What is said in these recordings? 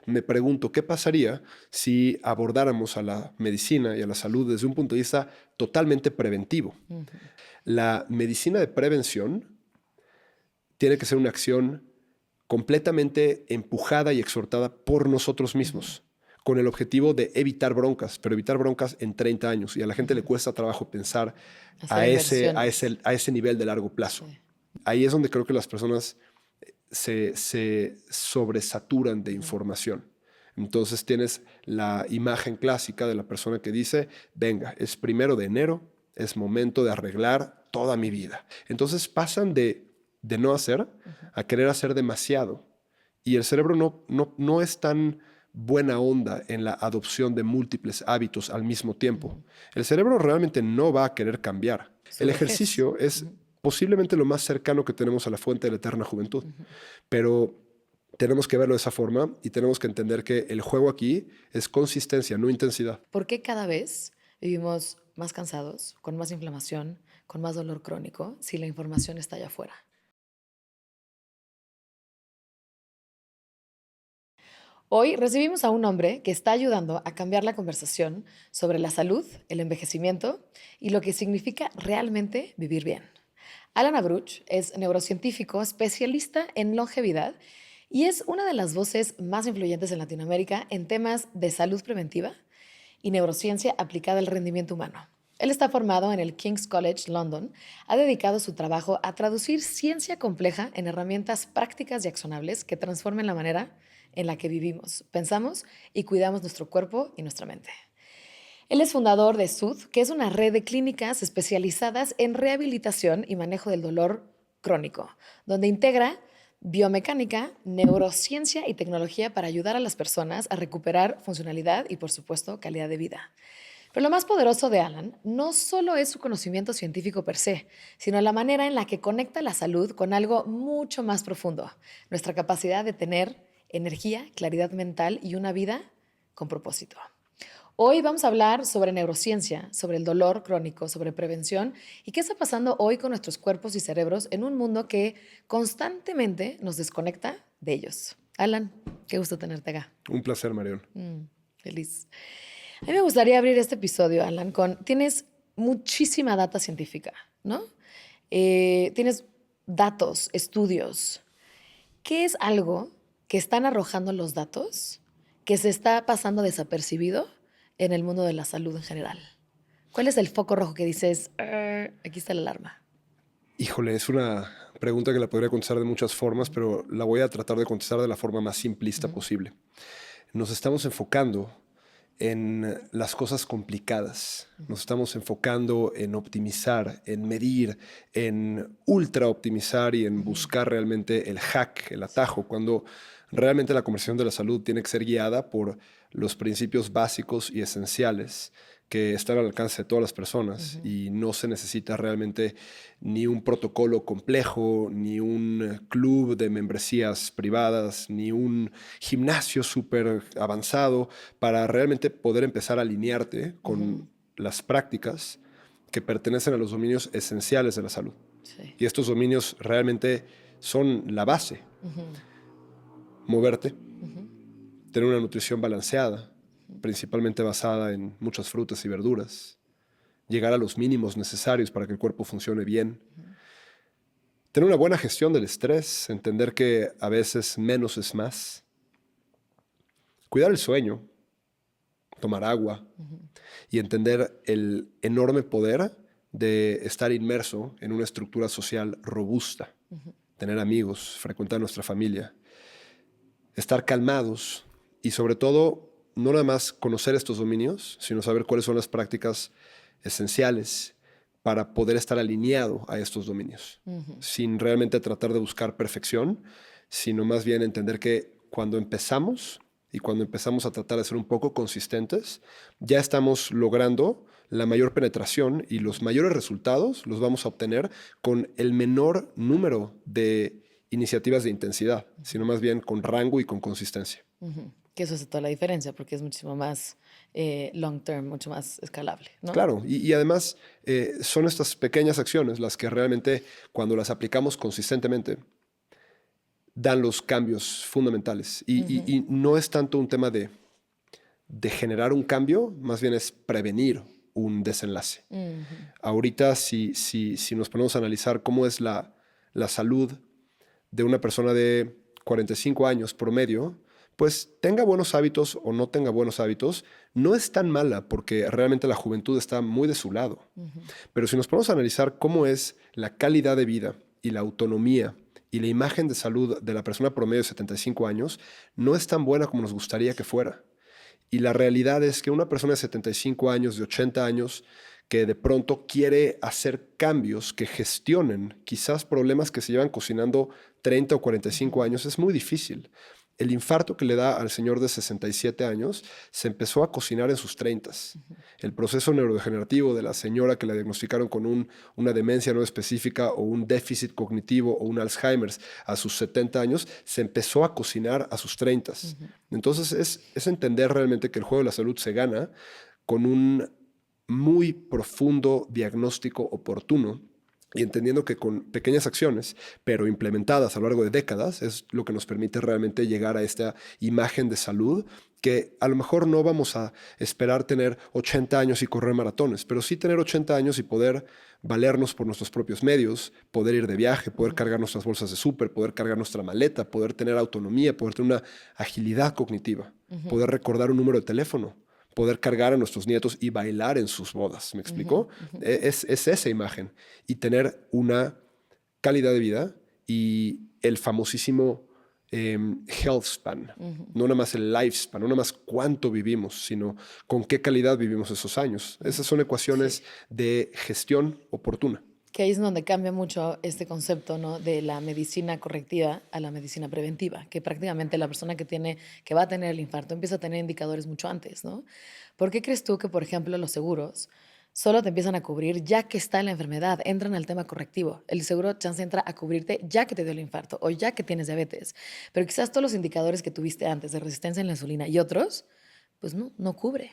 me pregunto, ¿qué pasaría si abordáramos a la medicina y a la salud desde un punto de vista totalmente preventivo? Ujú. La medicina de prevención tiene que ser una acción completamente empujada y exhortada por nosotros Ujú. mismos, con el objetivo de evitar broncas, pero evitar broncas en 30 años. Y a la gente le Ujú. cuesta trabajo pensar Hacer inversiones. a ese nivel de largo plazo. Sí. Ahí es donde creo que las personas se sobresaturan de Ujú. información. Entonces tienes la imagen clásica de la persona que dice, venga, es 1 de enero, es momento de arreglar toda mi vida. Entonces pasan de no hacer Ujú. a querer hacer demasiado. Y el cerebro no es tan buena onda en la adopción de múltiples hábitos al mismo tiempo. Ujú. El cerebro realmente no va a querer cambiar. Su El vejez. ejercicio es Ujú. posiblemente lo más cercano que tenemos a la fuente de la eterna juventud. Ujú. Pero tenemos que verlo de esa forma y tenemos que entender que el juego aquí es consistencia, no intensidad. ¿Por qué cada vez vivimos más cansados, con más inflamación, con más dolor crónico, si la información está allá afuera? Hoy recibimos a un hombre que está ayudando a cambiar la conversación sobre la salud, el envejecimiento y lo que significa realmente vivir bien. Alan Abruch es neurocientífico especialista en longevidad y es una de las voces más influyentes en Latinoamérica en temas de salud preventiva y neurociencia aplicada al rendimiento humano. Él está formado en el King's College London, ha dedicado su trabajo a traducir ciencia compleja en herramientas prácticas y accionables que transformen la manera en la que vivimos, pensamos y cuidamos nuestro cuerpo y nuestra mente. Él es fundador de SUD, que es una red de clínicas especializadas en rehabilitación y manejo del dolor crónico, donde integra biomecánica, neurociencia y tecnología para ayudar a las personas a recuperar funcionalidad y, por supuesto, calidad de vida. Pero lo más poderoso de Alan no solo es su conocimiento científico per se, sino la manera en la que conecta la salud con algo mucho más profundo, nuestra capacidad de tener energía, claridad mental y una vida con propósito. Hoy vamos a hablar sobre neurociencia, sobre el dolor crónico, sobre prevención y qué está pasando hoy con nuestros cuerpos y cerebros en un mundo que constantemente nos desconecta de ellos. Alan, qué gusto tenerte acá. Un placer, Marión. Feliz. A mí me gustaría abrir este episodio, Alan, con, tienes muchísima data científica, ¿no? Tienes datos, estudios. ¿Qué es algo que están arrojando los datos que se está pasando desapercibido en el mundo de la salud en general? ¿Cuál es el foco rojo que dices, aquí está la alarma? Híjole, es una pregunta que la podría contestar de muchas formas, pero la voy a tratar de contestar de la forma más simplista Ujú. posible. Nos estamos enfocando en las cosas complicadas. Nos estamos enfocando en optimizar, en medir, en ultra optimizar y en Ujú. buscar realmente el hack, el atajo, cuando realmente la conversación de la salud tiene que ser guiada por los principios básicos y esenciales que están al alcance de todas las personas Ujú. y no se necesita realmente ni un protocolo complejo, ni un club de membresías privadas, ni un gimnasio súper avanzado para realmente poder empezar a alinearte Ujú. con las prácticas que pertenecen a los dominios esenciales de la salud. Sí. Y estos dominios realmente son la base. Ujú. Moverte, Ujú. tener una nutrición balanceada, principalmente basada en muchas frutas y verduras, llegar a los mínimos necesarios para que el cuerpo funcione bien, tener una buena gestión del estrés, entender que a veces menos es más, cuidar el sueño, tomar agua Ujú. y entender el enorme poder de estar inmerso en una estructura social robusta, Ujú. tener amigos, frecuentar nuestra familia, estar calmados y sobre todo no nada más conocer estos dominios, sino saber cuáles son las prácticas esenciales para poder estar alineado a estos dominios, Ujú. sin realmente tratar de buscar perfección, sino más bien entender que cuando empezamos y cuando empezamos a tratar de ser un poco consistentes, ya estamos logrando la mayor penetración y los mayores resultados los vamos a obtener con el menor número de iniciativas de intensidad, sino más bien con rango y con consistencia. Ujú. Que eso hace toda la diferencia porque es muchísimo más long term, mucho más escalable, ¿no? Claro, y además son estas pequeñas acciones las que realmente cuando las aplicamos consistentemente dan los cambios fundamentales. Y no es tanto un tema de generar un cambio, más bien es prevenir un desenlace. Ahorita, si nos ponemos a analizar cómo es la salud de una persona de 45 años promedio, pues tenga buenos hábitos o no tenga buenos hábitos, no es tan mala porque realmente la juventud está muy de su lado. Pero si nos ponemos a analizar cómo es la calidad de vida y la autonomía y la imagen de salud de la persona promedio de 75 años, no es tan buena como nos gustaría que fuera. Y la realidad es que una persona de 75 años, de 80 años, que de pronto quiere hacer cambios que gestionen quizás problemas que se llevan cocinando 30 o 45 años, es muy difícil. El infarto que le da al señor de 67 años se empezó a cocinar en sus 30s. El proceso neurodegenerativo de la señora que le diagnosticaron con una demencia no específica o un déficit cognitivo o un Alzheimer's a sus 70 años se empezó a cocinar a sus 30s. Entonces es entender realmente que el juego de la salud se gana con un muy profundo diagnóstico oportuno y entendiendo que con pequeñas acciones, pero implementadas a lo largo de décadas, es lo que nos permite realmente llegar a esta imagen de salud que a lo mejor no vamos a esperar tener 80 años y correr maratones, pero sí tener 80 años y poder valernos por nuestros propios medios, poder ir de viaje, poder cargar nuestras bolsas de súper, poder cargar nuestra maleta, poder tener autonomía, poder tener una agilidad cognitiva, poder recordar un número de teléfono, poder cargar a nuestros nietos y bailar en sus bodas. ¿Me explico? Es esa imagen. Y tener una calidad de vida y el famosísimo health span. No nada más el lifespan, no nada más cuánto vivimos, sino con qué calidad vivimos esos años. Esas son ecuaciones de gestión oportuna. Que ahí es donde cambia mucho este concepto, ¿no? De la medicina correctiva a la medicina preventiva, que prácticamente la persona que va a tener el infarto empieza a tener indicadores mucho antes, ¿no? ¿Por qué crees tú que, por ejemplo, los seguros solo te empiezan a cubrir ya que está la enfermedad, entran al tema correctivo? El seguro chance entra a cubrirte ya que te dio el infarto o ya que tienes diabetes, pero quizás todos los indicadores que tuviste antes de resistencia a la insulina y otros, pues no cubre.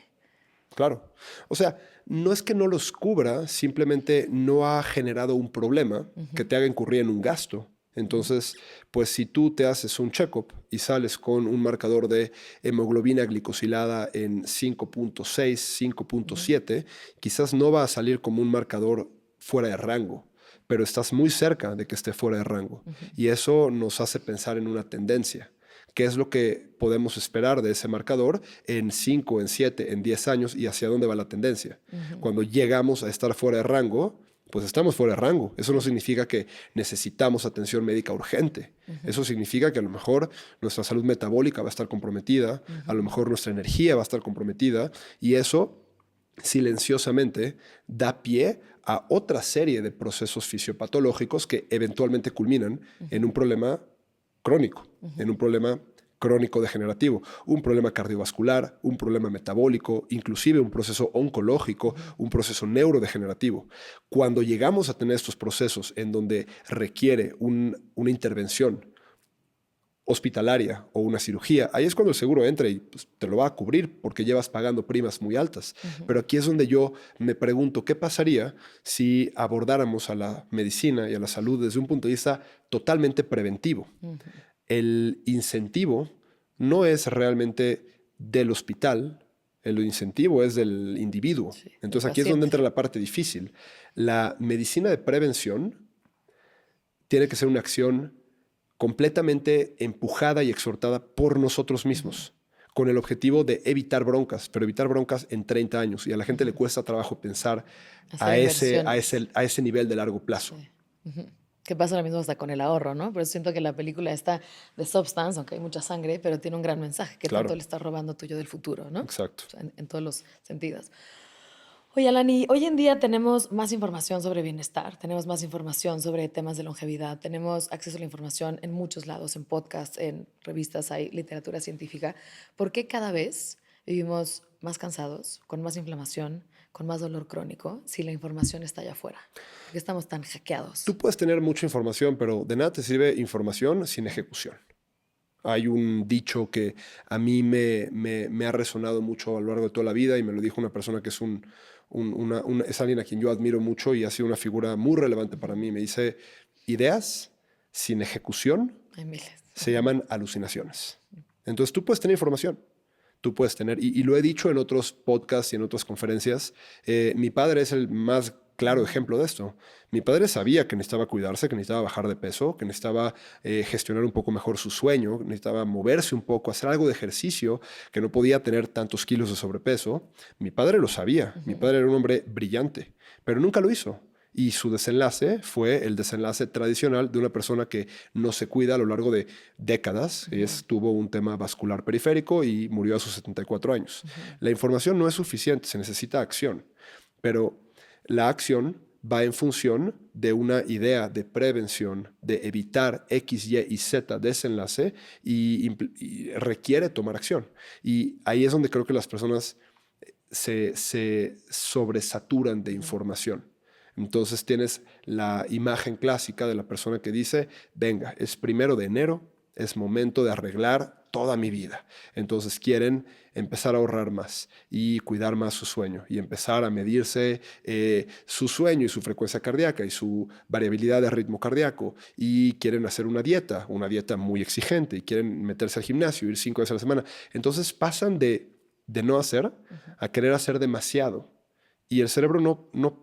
Claro. O sea, no es que no los cubra, simplemente no ha generado un problema que te haga incurrir en un gasto. Entonces, pues si tú te haces un check-up y sales con un marcador de hemoglobina glicosilada en 5.6, 5.7, quizás no va a salir como un marcador fuera de rango, pero estás muy cerca de que esté fuera de rango. Y eso nos hace pensar en una tendencia. ¿Qué es lo que podemos esperar de ese marcador en 5, en 7, en 10 años y hacia dónde va la tendencia? Cuando llegamos a estar fuera de rango, pues estamos fuera de rango. Eso no significa que necesitamos atención médica urgente. Eso significa que a lo mejor nuestra salud metabólica va a estar comprometida, a lo mejor nuestra energía va a estar comprometida y eso silenciosamente da pie a otra serie de procesos fisiopatológicos que eventualmente culminan en un problema crónico, en un problema crónico degenerativo, un problema cardiovascular, un problema metabólico, inclusive un proceso oncológico, un proceso neurodegenerativo. Cuando llegamos a tener estos procesos en donde requiere una intervención hospitalaria o una cirugía, ahí es cuando el seguro entra y pues, te lo va a cubrir porque llevas pagando primas muy altas. Pero aquí es donde yo me pregunto, ¿qué pasaría si abordáramos a la medicina y a la salud desde un punto de vista totalmente preventivo? El incentivo no es realmente del hospital, el incentivo es del individuo. Sí, entonces aquí es donde entra la parte difícil. La medicina de prevención tiene que ser una acción completamente empujada y exhortada por nosotros mismos, con el objetivo de evitar broncas, pero evitar broncas en 30 años. Y a la gente le cuesta trabajo pensar a ese nivel de largo plazo. Sí. Que pasa lo mismo hasta con el ahorro, ¿no? Por eso siento que la película está de Substance, aunque hay mucha sangre, pero tiene un gran mensaje, que Claro. tanto le está robando tuyo del futuro, ¿no? Exacto. O sea, en todos los sentidos. Oye, Alani, hoy en día tenemos más información sobre bienestar, tenemos más información sobre temas de longevidad, tenemos acceso a la información en muchos lados, en podcasts, en revistas, hay literatura científica. ¿Por qué cada vez vivimos más cansados, con más inflamación, con más dolor crónico, si la información está allá afuera? ¿Por qué estamos tan hackeados? Tú puedes tener mucha información, pero de nada te sirve información sin ejecución. Hay un dicho que a mí me ha resonado mucho a lo largo de toda la vida y me lo dijo una persona que es es alguien a quien yo admiro mucho y ha sido una figura muy relevante para mí. Me dice, ideas sin ejecución Hay miles. se llaman alucinaciones. Entonces tú puedes tener información. Tú puedes tener, y lo he dicho en otros podcasts y en otras conferencias, mi padre es el más claro ejemplo de esto. Mi padre sabía que necesitaba cuidarse, que necesitaba bajar de peso, que necesitaba gestionar un poco mejor su sueño, que necesitaba moverse un poco, hacer algo de ejercicio, que no podía tener tantos kilos de sobrepeso. Mi padre lo sabía. Mi padre era un hombre brillante, pero nunca lo hizo. Y su desenlace fue el desenlace tradicional de una persona que no se cuida a lo largo de décadas. Tuvo un tema vascular periférico y murió a sus 74 años. La información no es suficiente, se necesita acción. Pero la acción va en función de una idea de prevención, de evitar X, Y y Z desenlace y requiere tomar acción. Y ahí es donde creo que las personas se sobresaturan de información. Entonces tienes la imagen clásica de la persona que dice, venga, es 1 de enero, es momento de arreglar toda mi vida. Entonces quieren empezar a ahorrar más y cuidar más su sueño y empezar a medirse su sueño y su frecuencia cardíaca y su variabilidad de ritmo cardíaco y quieren hacer una dieta muy exigente y quieren meterse al gimnasio, ir 5 veces a la semana. Entonces pasan de no hacer a querer hacer demasiado. Y el cerebro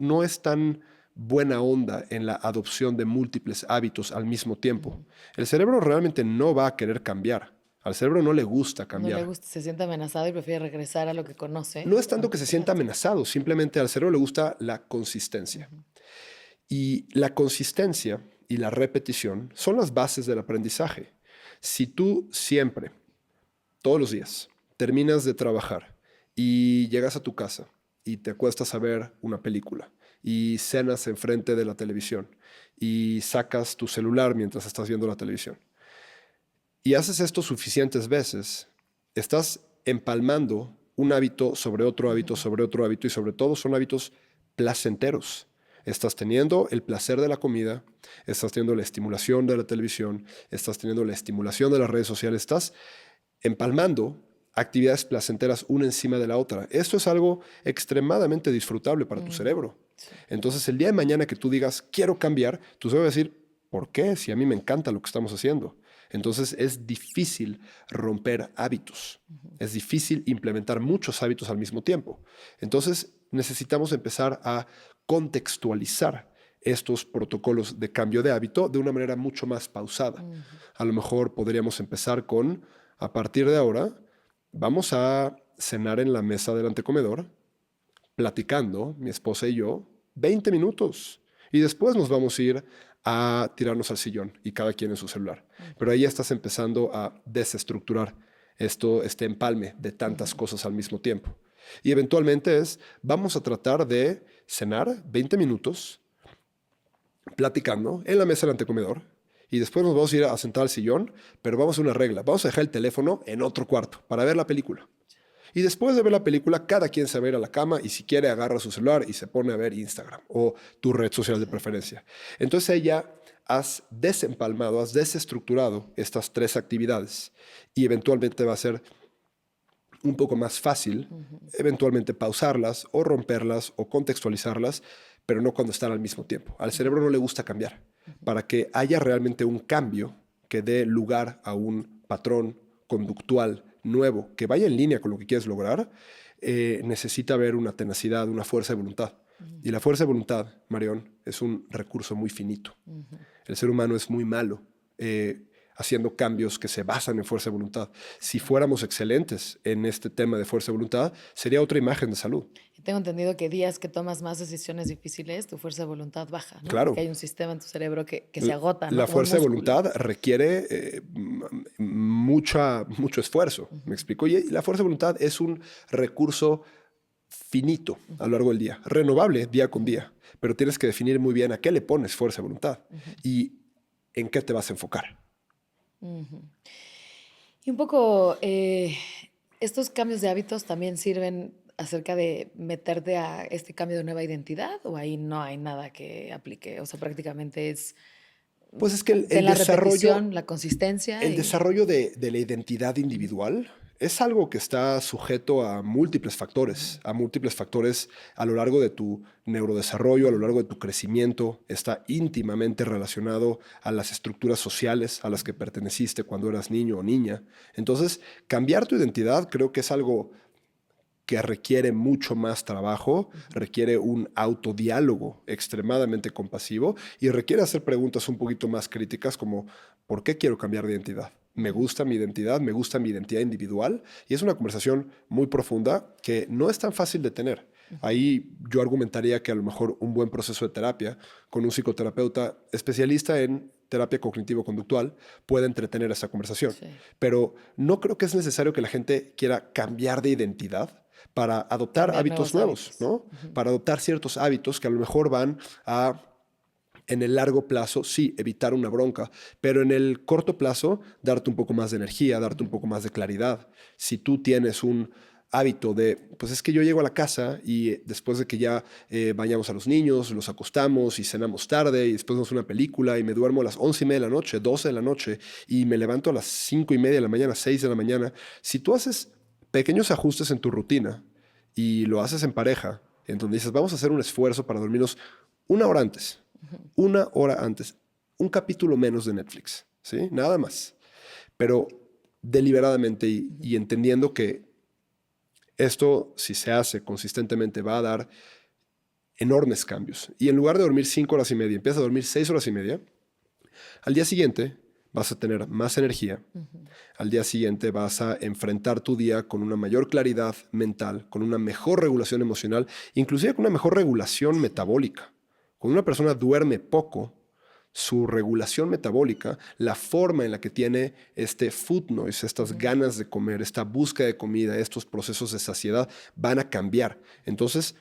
no es tan buena onda en la adopción de múltiples hábitos al mismo tiempo. El cerebro realmente no va a querer cambiar. Al cerebro no le gusta cambiar. No le gusta, se siente amenazado y prefiere regresar a lo que conoce. No es tanto que se sienta amenazado, simplemente al cerebro le gusta la consistencia. Y la consistencia y la repetición son las bases del aprendizaje. Si tú siempre, todos los días, terminas de trabajar y llegas a tu casa y te acuestas a ver una película y cenas enfrente de la televisión y sacas tu celular mientras estás viendo la televisión y haces esto suficientes veces, estás empalmando un hábito sobre otro hábito, sobre otro hábito y sobre todo son hábitos placenteros. Estás teniendo el placer de la comida, estás teniendo la estimulación de la televisión, estás teniendo la estimulación de las redes sociales, estás empalmando actividades placenteras una encima de la otra. Esto es algo extremadamente disfrutable para tu cerebro. Sí. Entonces, el día de mañana que tú digas, quiero cambiar, tu cerebro va a decir, ¿por qué? Si a mí me encanta lo que estamos haciendo. Entonces, es difícil romper hábitos. Es difícil implementar muchos hábitos al mismo tiempo. Entonces, necesitamos empezar a contextualizar estos protocolos de cambio de hábito de una manera mucho más pausada. A lo mejor podríamos empezar con, a partir de ahora, vamos a cenar en la mesa del antecomedor, platicando, mi esposa y yo, 20 minutos. Y después nos vamos a ir a tirarnos al sillón y cada quien en su celular. Pero ahí estás empezando a desestructurar este empalme de tantas cosas al mismo tiempo. Y eventualmente vamos a tratar de cenar 20 minutos platicando en la mesa del antecomedor. Y después nos vamos a ir a sentar al sillón, pero vamos a hacer una regla. Vamos a dejar el teléfono en otro cuarto para ver la película. Y después de ver la película, cada quien se va a ir a la cama y si quiere agarra su celular y se pone a ver Instagram o tu red social de preferencia. Entonces ahí ya has desempalmado, has desestructurado estas 3 actividades y eventualmente va a ser un poco más fácil, eventualmente pausarlas o romperlas o contextualizarlas, pero no cuando están al mismo tiempo. Al cerebro no le gusta cambiar. Para que haya realmente un cambio que dé lugar a un patrón conductual nuevo que vaya en línea con lo que quieres lograr, necesita haber una tenacidad, una fuerza de voluntad. Y la fuerza de voluntad, Marión, es un recurso muy finito. El ser humano es muy malo haciendo cambios que se basan en fuerza de voluntad. Si fuéramos excelentes en este tema de fuerza de voluntad, sería otra imagen de salud. Tengo entendido que días que tomas más decisiones difíciles, tu fuerza de voluntad baja, ¿no? Claro. Porque hay un sistema en tu cerebro que se agota, ¿no? La fuerza de voluntad requiere mucho esfuerzo, ¿me explico? Y la fuerza de voluntad es un recurso finito a lo largo del día, renovable día con día, pero tienes que definir muy bien a qué le pones fuerza de voluntad y en qué te vas a enfocar. Y un poco, estos cambios de hábitos también sirven acerca de meterte a este cambio de nueva identidad, o ahí no hay nada que aplique, o sea, prácticamente es... Pues es que el la desarrollo, repetición, la consistencia. el desarrollo de la identidad individual es algo que está sujeto a múltiples factores a lo largo de tu neurodesarrollo, a lo largo de tu crecimiento. Está íntimamente relacionado a las estructuras sociales a las que perteneciste cuando eras niño o niña. Entonces, cambiar tu identidad creo que es algo que requiere mucho más trabajo, requiere un autodiálogo extremadamente compasivo y requiere hacer preguntas un poquito más críticas como ¿por qué quiero cambiar de identidad? ¿Me gusta mi identidad? ¿Me gusta mi identidad individual? Y es una conversación muy profunda que no es tan fácil de tener. Ahí yo argumentaría que a lo mejor un buen proceso de terapia con un psicoterapeuta especialista en terapia cognitivo-conductual puede entretener esa conversación. Sí. Pero no creo que es necesario que la gente quiera cambiar de identidad para adoptar Cambiar hábitos nuevos nuevos, hábitos. ¿no? Para adoptar ciertos hábitos que a lo mejor van a, en el largo plazo, sí, evitar una bronca, pero en el corto plazo, darte un poco más de energía, darte un poco más de claridad. Si tú tienes un hábito de, pues es que yo llego a la casa y después de que ya bañamos a los niños, los acostamos y cenamos tarde y después vemos una película y me duermo a las 11:30 de la noche, 12 de la noche y me levanto a las 5:30 de la mañana, 6 de la mañana, si tú haces pequeños ajustes en tu rutina y lo haces en pareja, en donde dices, vamos a hacer un esfuerzo para dormirnos una hora antes, un capítulo menos de Netflix, ¿sí? Nada más. Pero deliberadamente y entendiendo que esto, si se hace consistentemente, va a dar enormes cambios. Y en lugar de dormir 5 horas y media, empiezas a dormir 6 horas y media, al día siguiente vas a tener más energía. Al día siguiente vas a enfrentar tu día con una mayor claridad mental, con una mejor regulación emocional, inclusive con una mejor regulación metabólica. Cuando una persona duerme poco, su regulación metabólica, la forma en la que tiene este food noise, estas ganas de comer, esta búsqueda de comida, estos procesos de saciedad, van a cambiar. Entonces,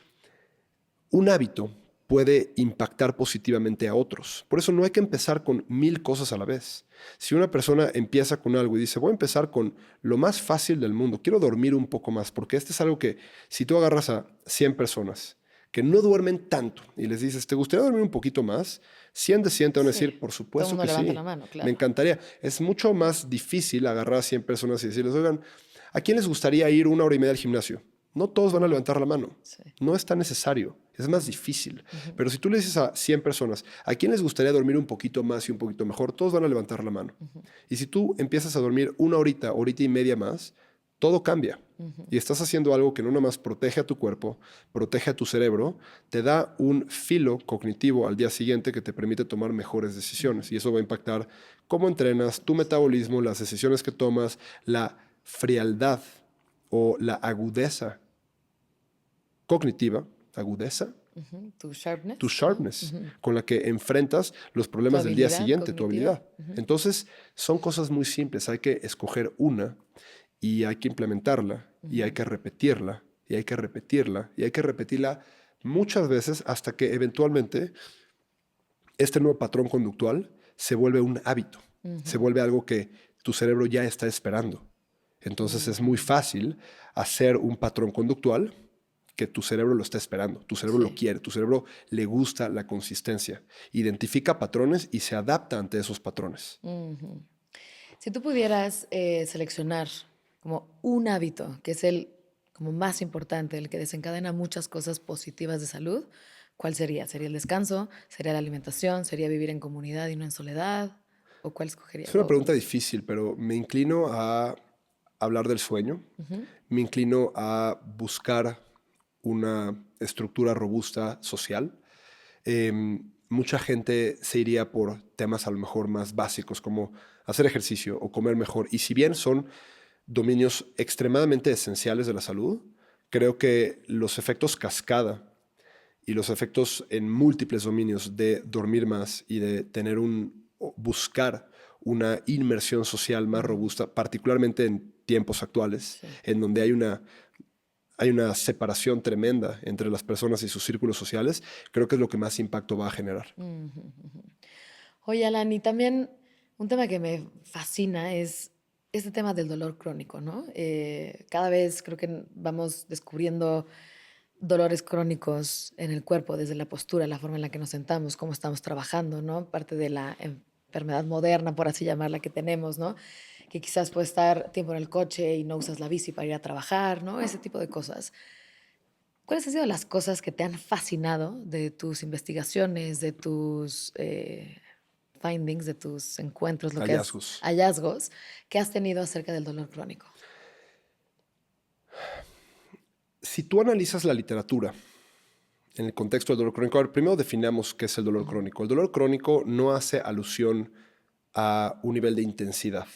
un hábito puede impactar positivamente a otros. Por eso no hay que empezar con 1000 cosas a la vez. Si una persona empieza con algo y dice, voy a empezar con lo más fácil del mundo, quiero dormir un poco más, porque este es algo que si tú agarras a 100 personas que no duermen tanto y les dices, ¿te gustaría dormir un poquito más? 100 de 100 te van a Sí. decir, por Todo el supuesto mundo que levanta la sí, mano, me claro. encantaría. Es mucho más difícil agarrar a 100 personas y decirles, oigan, ¿a quién les gustaría ir 1 hora y media al gimnasio? No todos van a levantar la mano. Sí. No es tan necesario, es más difícil. Pero si tú le dices a 100 personas, ¿a quién les gustaría dormir un poquito más y un poquito mejor? Todos van a levantar la mano. Y si tú empiezas a dormir una horita, horita y media más, todo cambia. Y estás haciendo algo que no nomás protege a tu cuerpo, protege a tu cerebro, te da un filo cognitivo al día siguiente que te permite tomar mejores decisiones. Y eso va a impactar cómo entrenas, tu metabolismo, las decisiones que tomas, la frialdad o la agudeza cognitiva, agudeza, Tu sharpness, tu ¿no? sharpness, con la que enfrentas los Tu problemas del día habilidad siguiente, tu cognitiva. habilidad. Entonces, son cosas muy simples. Hay que escoger una y hay que implementarla y hay que repetirla y hay que repetirla y hay que repetirla muchas veces hasta que eventualmente este nuevo patrón conductual se vuelve un hábito, se vuelve algo que tu cerebro ya está esperando. Entonces es muy fácil hacer un patrón conductual que tu cerebro lo está esperando, tu cerebro lo Sí. quiere, tu cerebro le gusta la consistencia, identifica patrones y se adapta ante esos patrones. Si tú pudieras seleccionar como un hábito, que es el como más importante, el que desencadena muchas cosas positivas de salud, ¿cuál sería? ¿Sería el descanso? ¿Sería la alimentación? ¿Sería vivir en comunidad y no en soledad? ¿O cuál escogerías? Es una pregunta difícil, pero me inclino a hablar del sueño, me inclino a buscar una estructura robusta social. Mucha gente se iría por temas a lo mejor más básicos como hacer ejercicio o comer mejor. Y si bien son dominios extremadamente esenciales de la salud, creo que los efectos cascada y los efectos en múltiples dominios de dormir más y de tener o buscar una inmersión social más robusta, particularmente en tiempos actuales, Sí. en donde hay una separación tremenda entre las personas y sus círculos sociales, creo que es lo que más impacto va a generar. Oye, Alan, y también un tema que me fascina es este tema del dolor crónico, ¿no? Cada vez creo que vamos descubriendo dolores crónicos en el cuerpo, desde la postura, la forma en la que nos sentamos, cómo estamos trabajando, ¿no? Parte de la enfermedad moderna, por así llamarla, que tenemos, ¿no? que quizás puedes estar tiempo en el coche y no usas la bici para ir a trabajar, ¿no? Ese tipo de cosas. ¿Cuáles han sido las cosas que te han fascinado de tus investigaciones, de tus findings, de tus encuentros, lo que es Hallazgos. hallazgos que has tenido acerca del dolor crónico? Si tú analizas la literatura en el contexto del dolor crónico, a ver, primero definamos qué es el dolor crónico. El dolor crónico no hace alusión a un nivel de intensidad,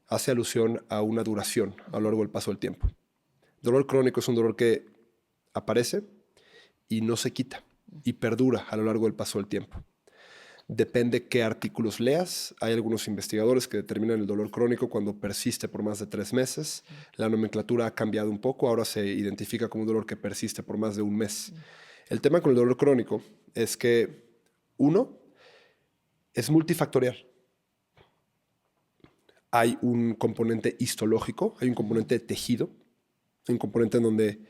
hace alusión a una duración a lo largo del paso del tiempo. El dolor crónico es un dolor que aparece y no se quita y perdura a lo largo del paso del tiempo. Depende qué artículos leas. Hay algunos investigadores que determinan el dolor crónico cuando persiste por más de 3 meses. La nomenclatura ha cambiado un poco. Ahora se identifica como un dolor que persiste por más de 1 mes. El tema con el dolor crónico es que, uno, es multifactorial. Hay un componente histológico, hay un componente de tejido, hay un componente en donde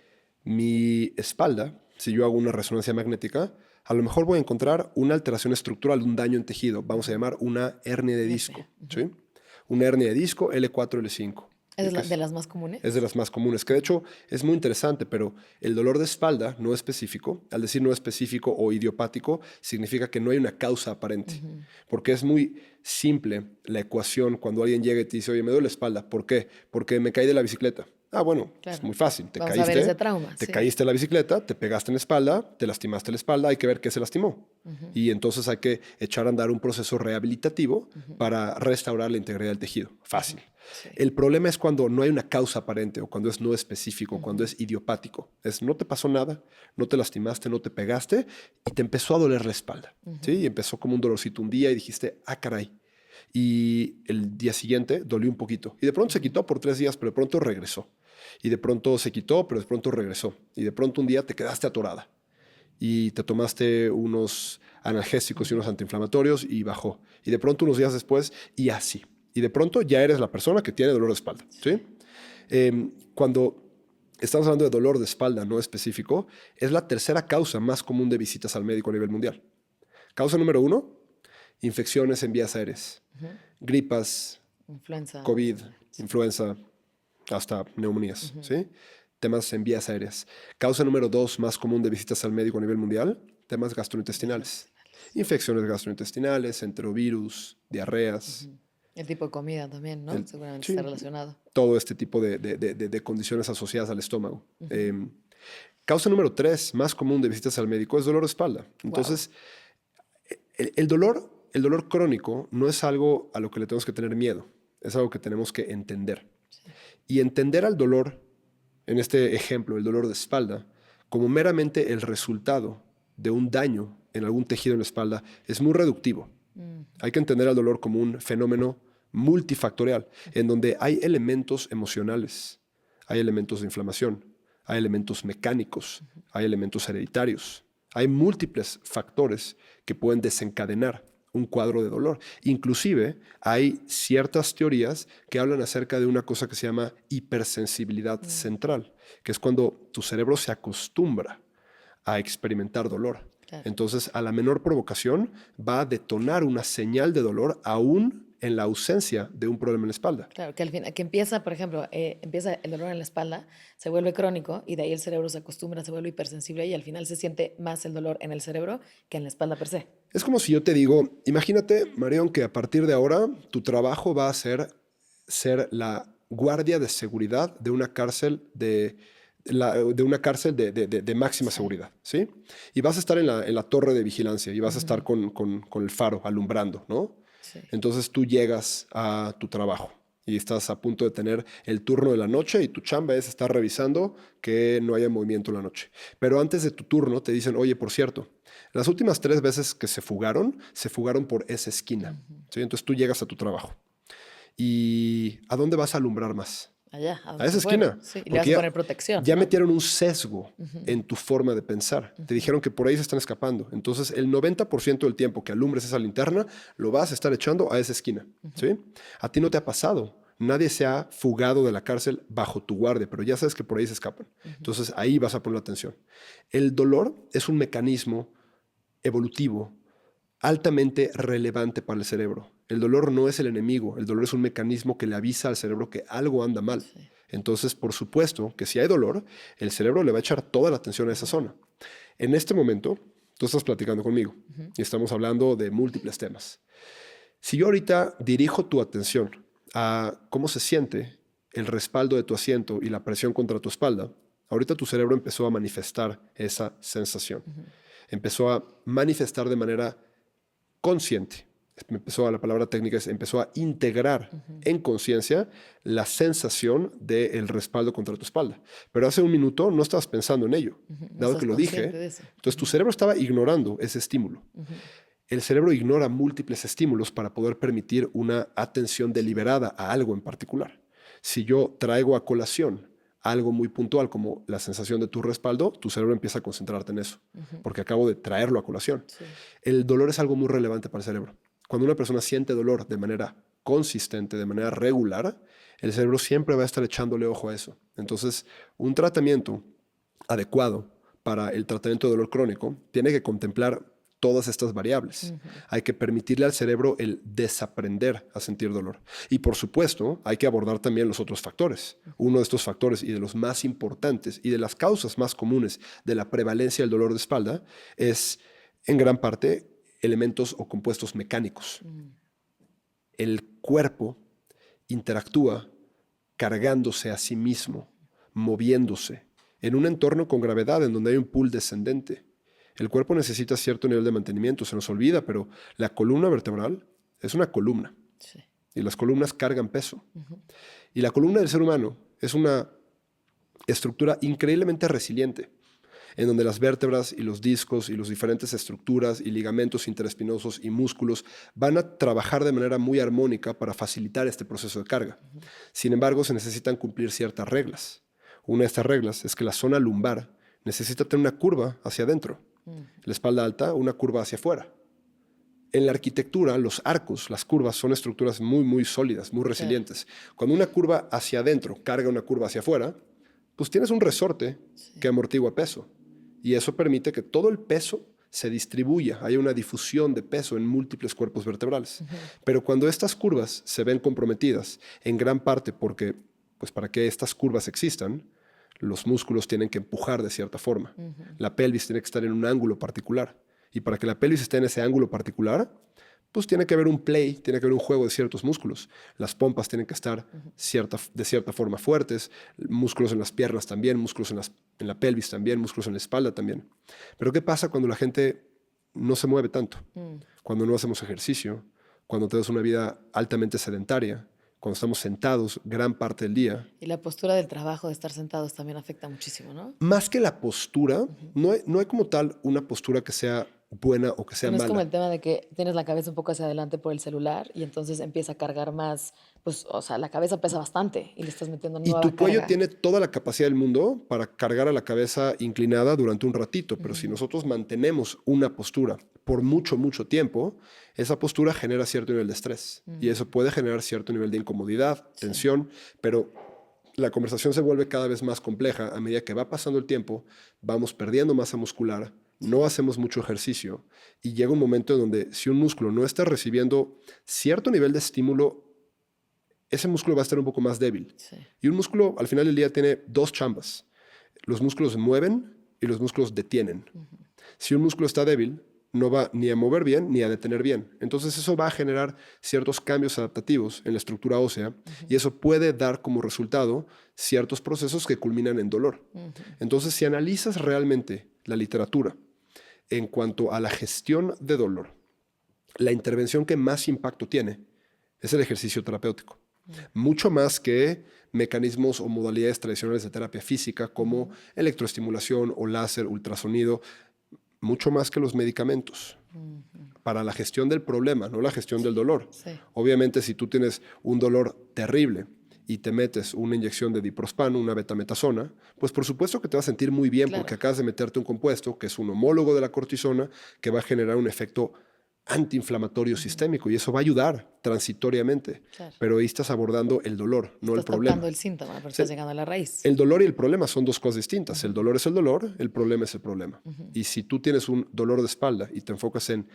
mi espalda, si yo hago una resonancia magnética, a lo mejor voy a encontrar una alteración estructural, un daño en tejido. Vamos a llamar una hernia de disco. ¿Sí? Una hernia de disco L4, L5. ¿Es de las más comunes? Es de las más comunes, que de hecho es muy interesante, pero el dolor de espalda no específico, al decir no específico o idiopático, significa que no hay una causa aparente. Porque es muy simple la ecuación cuando alguien llega y te dice, oye, me duele la espalda. ¿Por qué? Porque me caí de la bicicleta. Ah, bueno, Claro. es muy fácil. Vamos a ver ese trauma. Te Sí. caíste de la bicicleta, te pegaste en la espalda, te lastimaste la espalda, hay que ver qué se lastimó. Y entonces hay que echar a andar un proceso rehabilitativo para restaurar la integridad del tejido. Fácil. Sí. El problema es cuando no hay una causa aparente o cuando es no específico, cuando es idiopático. Es no te pasó nada, no te lastimaste, no te pegaste y te empezó a doler la espalda. ¿Sí? Y empezó como un dolorcito un día y dijiste, ah, caray. Y el día siguiente dolió un poquito. Y de pronto se quitó por 3 días, pero de pronto regresó. Y de pronto se quitó, pero de pronto regresó. Y de pronto un día te quedaste atorada. Y te tomaste unos analgésicos y unos antiinflamatorios y bajó. Y de pronto unos días después y así. Y de pronto ya eres la persona que tiene dolor de espalda. ¿Sí? Cuando estamos hablando de dolor de espalda no específico, es la tercera causa más común de visitas al médico a nivel mundial. Causa número 1, infecciones en vías aéreas. Gripas, Influenza. COVID, influenza, hasta neumonías. ¿Sí? Temas en vías aéreas. Causa número 2 más común de visitas al médico a nivel mundial, temas gastrointestinales. Infecciones gastrointestinales, enterovirus, diarreas. El tipo de comida también, ¿no? Seguramente Sí, está relacionado. todo este tipo de condiciones asociadas al estómago. Causa número 3 más común de visitas al médico es dolor de espalda. Entonces, el dolor crónico no es algo a lo que le tenemos que tener miedo, es algo que tenemos que entender. Sí. Y entender al dolor, en este ejemplo, el dolor de espalda, como meramente el resultado de un daño en algún tejido en la espalda, es muy reductivo. Hay que entender al dolor como un fenómeno multifactorial, en donde hay elementos emocionales, hay elementos de inflamación, hay elementos mecánicos, hay elementos hereditarios, hay múltiples factores que pueden desencadenar un cuadro de dolor. Inclusive hay ciertas teorías que hablan acerca de una cosa que se llama hipersensibilidad central, que es cuando tu cerebro se acostumbra a experimentar dolor. Claro. Entonces, a la menor provocación va a detonar una señal de dolor aún en la ausencia de un problema en la espalda. Claro, que al final, que empieza, por ejemplo, empieza el dolor en la espalda, se vuelve crónico y de ahí el cerebro se acostumbra, se vuelve hipersensible y al final se siente más el dolor en el cerebro que en la espalda per se. Es como si yo te digo, imagínate, Marión, que a partir de ahora tu trabajo va a ser la guardia de seguridad de una cárcel de máxima seguridad, ¿sí? Y vas a estar en la torre de vigilancia y vas a estar con el faro alumbrando, ¿no? Sí. Entonces tú llegas a tu trabajo y estás a punto de tener el turno de la noche y tu chamba es estar revisando que no haya movimiento en la noche. Pero antes de tu turno te dicen, oye, por cierto, las últimas 3 veces que se fugaron por esa esquina, ¿sí? Entonces tú llegas a tu trabajo. ¿Y a dónde vas a alumbrar más? Allá, a esa esquina. Sí, y le vas a poner protección. Ya metieron un sesgo en tu forma de pensar. Te dijeron que por ahí se están escapando. Entonces, el 90% del tiempo que alumbres esa linterna, lo vas a estar echando a esa esquina. ¿Sí? A ti no te ha pasado. Nadie se ha fugado de la cárcel bajo tu guardia, pero ya sabes que por ahí se escapan. Entonces, ahí vas a poner atención. El dolor es un mecanismo evolutivo altamente relevante para el cerebro. El dolor no es el enemigo, el dolor es un mecanismo que le avisa al cerebro que algo anda mal. Sí. Entonces, por supuesto que si hay dolor, el cerebro le va a echar toda la atención a esa zona. En este momento, tú estás platicando conmigo y estamos hablando de múltiples temas. Si yo ahorita dirijo tu atención a cómo se siente el respaldo de tu asiento y la presión contra tu espalda, ahorita tu cerebro empezó a manifestar esa sensación. Empezó a manifestar de manera consciente. La palabra técnica es, empezó a integrar en conciencia la sensación del respaldo contra tu espalda. Pero hace un minuto no estabas pensando en ello, No dado estás que lo consciente dije. de eso. Entonces tu cerebro estaba ignorando ese estímulo. El cerebro ignora múltiples estímulos para poder permitir una atención deliberada a algo en particular. Si yo traigo a colación algo muy puntual como la sensación de tu respaldo, tu cerebro empieza a concentrarte en eso, porque acabo de traerlo a colación. Sí. El dolor es algo muy relevante para el cerebro. Cuando una persona siente dolor de manera consistente, de manera regular, el cerebro siempre va a estar echándole ojo a eso. Entonces, un tratamiento adecuado para el tratamiento de dolor crónico tiene que contemplar todas estas variables. Hay que permitirle al cerebro el desaprender a sentir dolor. Y por supuesto, hay que abordar también los otros factores. Uno de estos factores y de los más importantes y de las causas más comunes de la prevalencia del dolor de espalda es, en gran parte, elementos o compuestos mecánicos. El cuerpo interactúa cargándose a sí mismo, moviéndose, en un entorno con gravedad en donde hay un pool descendente. El cuerpo necesita cierto nivel de mantenimiento, se nos olvida, pero la columna vertebral es una columna. Sí. Y las columnas cargan peso. Y la columna del ser humano es una estructura increíblemente resiliente, en donde las vértebras y los discos y las diferentes estructuras y ligamentos interespinosos y músculos van a trabajar de manera muy armónica para facilitar este proceso de carga. Sin embargo, se necesitan cumplir ciertas reglas. Una de estas reglas es que la zona lumbar necesita tener una curva hacia adentro. La espalda alta, una curva hacia afuera. En la arquitectura, los arcos, las curvas, son estructuras muy, muy sólidas, muy resilientes. Cuando una curva hacia adentro carga una curva hacia afuera, pues tienes un resorte que amortigua peso. Y eso permite que todo el peso se distribuya, haya una difusión de peso en múltiples cuerpos vertebrales. Pero cuando estas curvas se ven comprometidas, en gran parte porque, pues para que estas curvas existan, los músculos tienen que empujar de cierta forma. La pelvis tiene que estar en un ángulo particular. Y para que la pelvis esté en ese ángulo particular, pues tiene que haber un play, tiene que haber un juego de ciertos músculos. Las pompas tienen que estar de cierta forma fuertes, músculos en las piernas también, músculos en la pelvis también, músculos en la espalda también. Pero ¿qué pasa cuando la gente no se mueve tanto? Cuando no hacemos ejercicio, cuando tenemos una vida altamente sedentaria, cuando estamos sentados gran parte del día. Y la postura del trabajo de estar sentados también afecta muchísimo, ¿no? Más que la postura, no hay como tal una postura que sea buena o que sea No es mala. como el tema de que tienes la cabeza un poco hacia adelante por el celular y entonces empieza a cargar más, pues, o sea, la cabeza pesa bastante y le estás metiendo Y nueva tu cuello carga. tiene toda la capacidad del mundo para cargar a la cabeza inclinada durante un ratito, pero si nosotros mantenemos una postura por mucho, mucho tiempo, esa postura genera cierto nivel de estrés y eso puede generar cierto nivel de incomodidad, tensión, pero la conversación se vuelve cada vez más compleja a medida que va pasando el tiempo, vamos perdiendo masa muscular, no hacemos mucho ejercicio y llega un momento en donde si un músculo no está recibiendo cierto nivel de estímulo, ese músculo va a estar un poco más débil. Sí. Y un músculo al final del día tiene dos chambas. Los músculos se mueven y los músculos detienen. Si un músculo está débil, no va ni a mover bien ni a detener bien. Entonces eso va a generar ciertos cambios adaptativos en la estructura ósea y eso puede dar como resultado ciertos procesos que culminan en dolor. Entonces, si analizas realmente la literatura en cuanto a la gestión de dolor, la intervención que más impacto tiene es el ejercicio terapéutico. Mucho más que mecanismos o modalidades tradicionales de terapia física como electroestimulación o láser, ultrasonido, mucho más que los medicamentos para la gestión del problema, no la gestión del dolor. Sí. Obviamente, si tú tienes un dolor terrible y te metes una inyección de diprospan, una betametasona, pues por supuesto que te vas a sentir muy bien porque acabas de meterte un compuesto que es un homólogo de la cortisona que va a generar un efecto antiinflamatorio sistémico y eso va a ayudar transitoriamente. Claro. Pero ahí estás abordando el dolor, no el Estás problema. tocando el síntoma, pero estás llegando a la raíz. El dolor y el problema son dos cosas distintas. El dolor es el dolor, el problema es el problema. Y si tú tienes un dolor de espalda y te enfocas en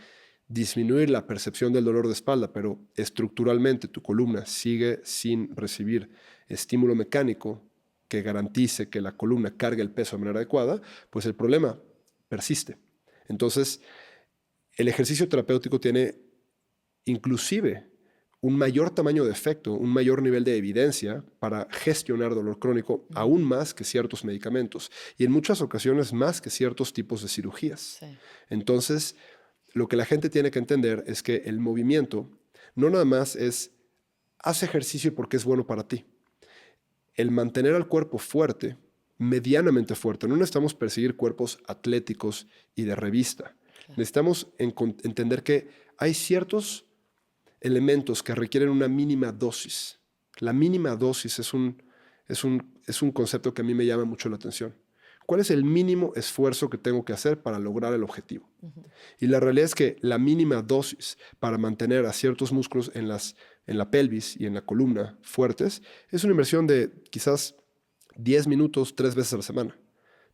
disminuir la percepción del dolor de espalda, pero estructuralmente tu columna sigue sin recibir estímulo mecánico que garantice que la columna cargue el peso de manera adecuada, pues el problema persiste. Entonces, el ejercicio terapéutico tiene inclusive un mayor tamaño de efecto, un mayor nivel de evidencia para gestionar dolor crónico, aún más que ciertos medicamentos y en muchas ocasiones más que ciertos tipos de cirugías. Sí. Entonces, lo que la gente tiene que entender es que el movimiento no nada más es haz ejercicio porque es bueno para ti. El mantener al cuerpo fuerte, medianamente fuerte, no necesitamos perseguir cuerpos atléticos y de revista. Claro. Necesitamos entender que hay ciertos elementos que requieren una mínima dosis. La mínima dosis es un concepto que a mí me llama mucho la atención. ¿Cuál es el mínimo esfuerzo que tengo que hacer para lograr el objetivo? Y la realidad es que la mínima dosis para mantener a ciertos músculos en la pelvis y en la columna fuertes es una inversión de quizás 10 minutos 3 veces a la semana.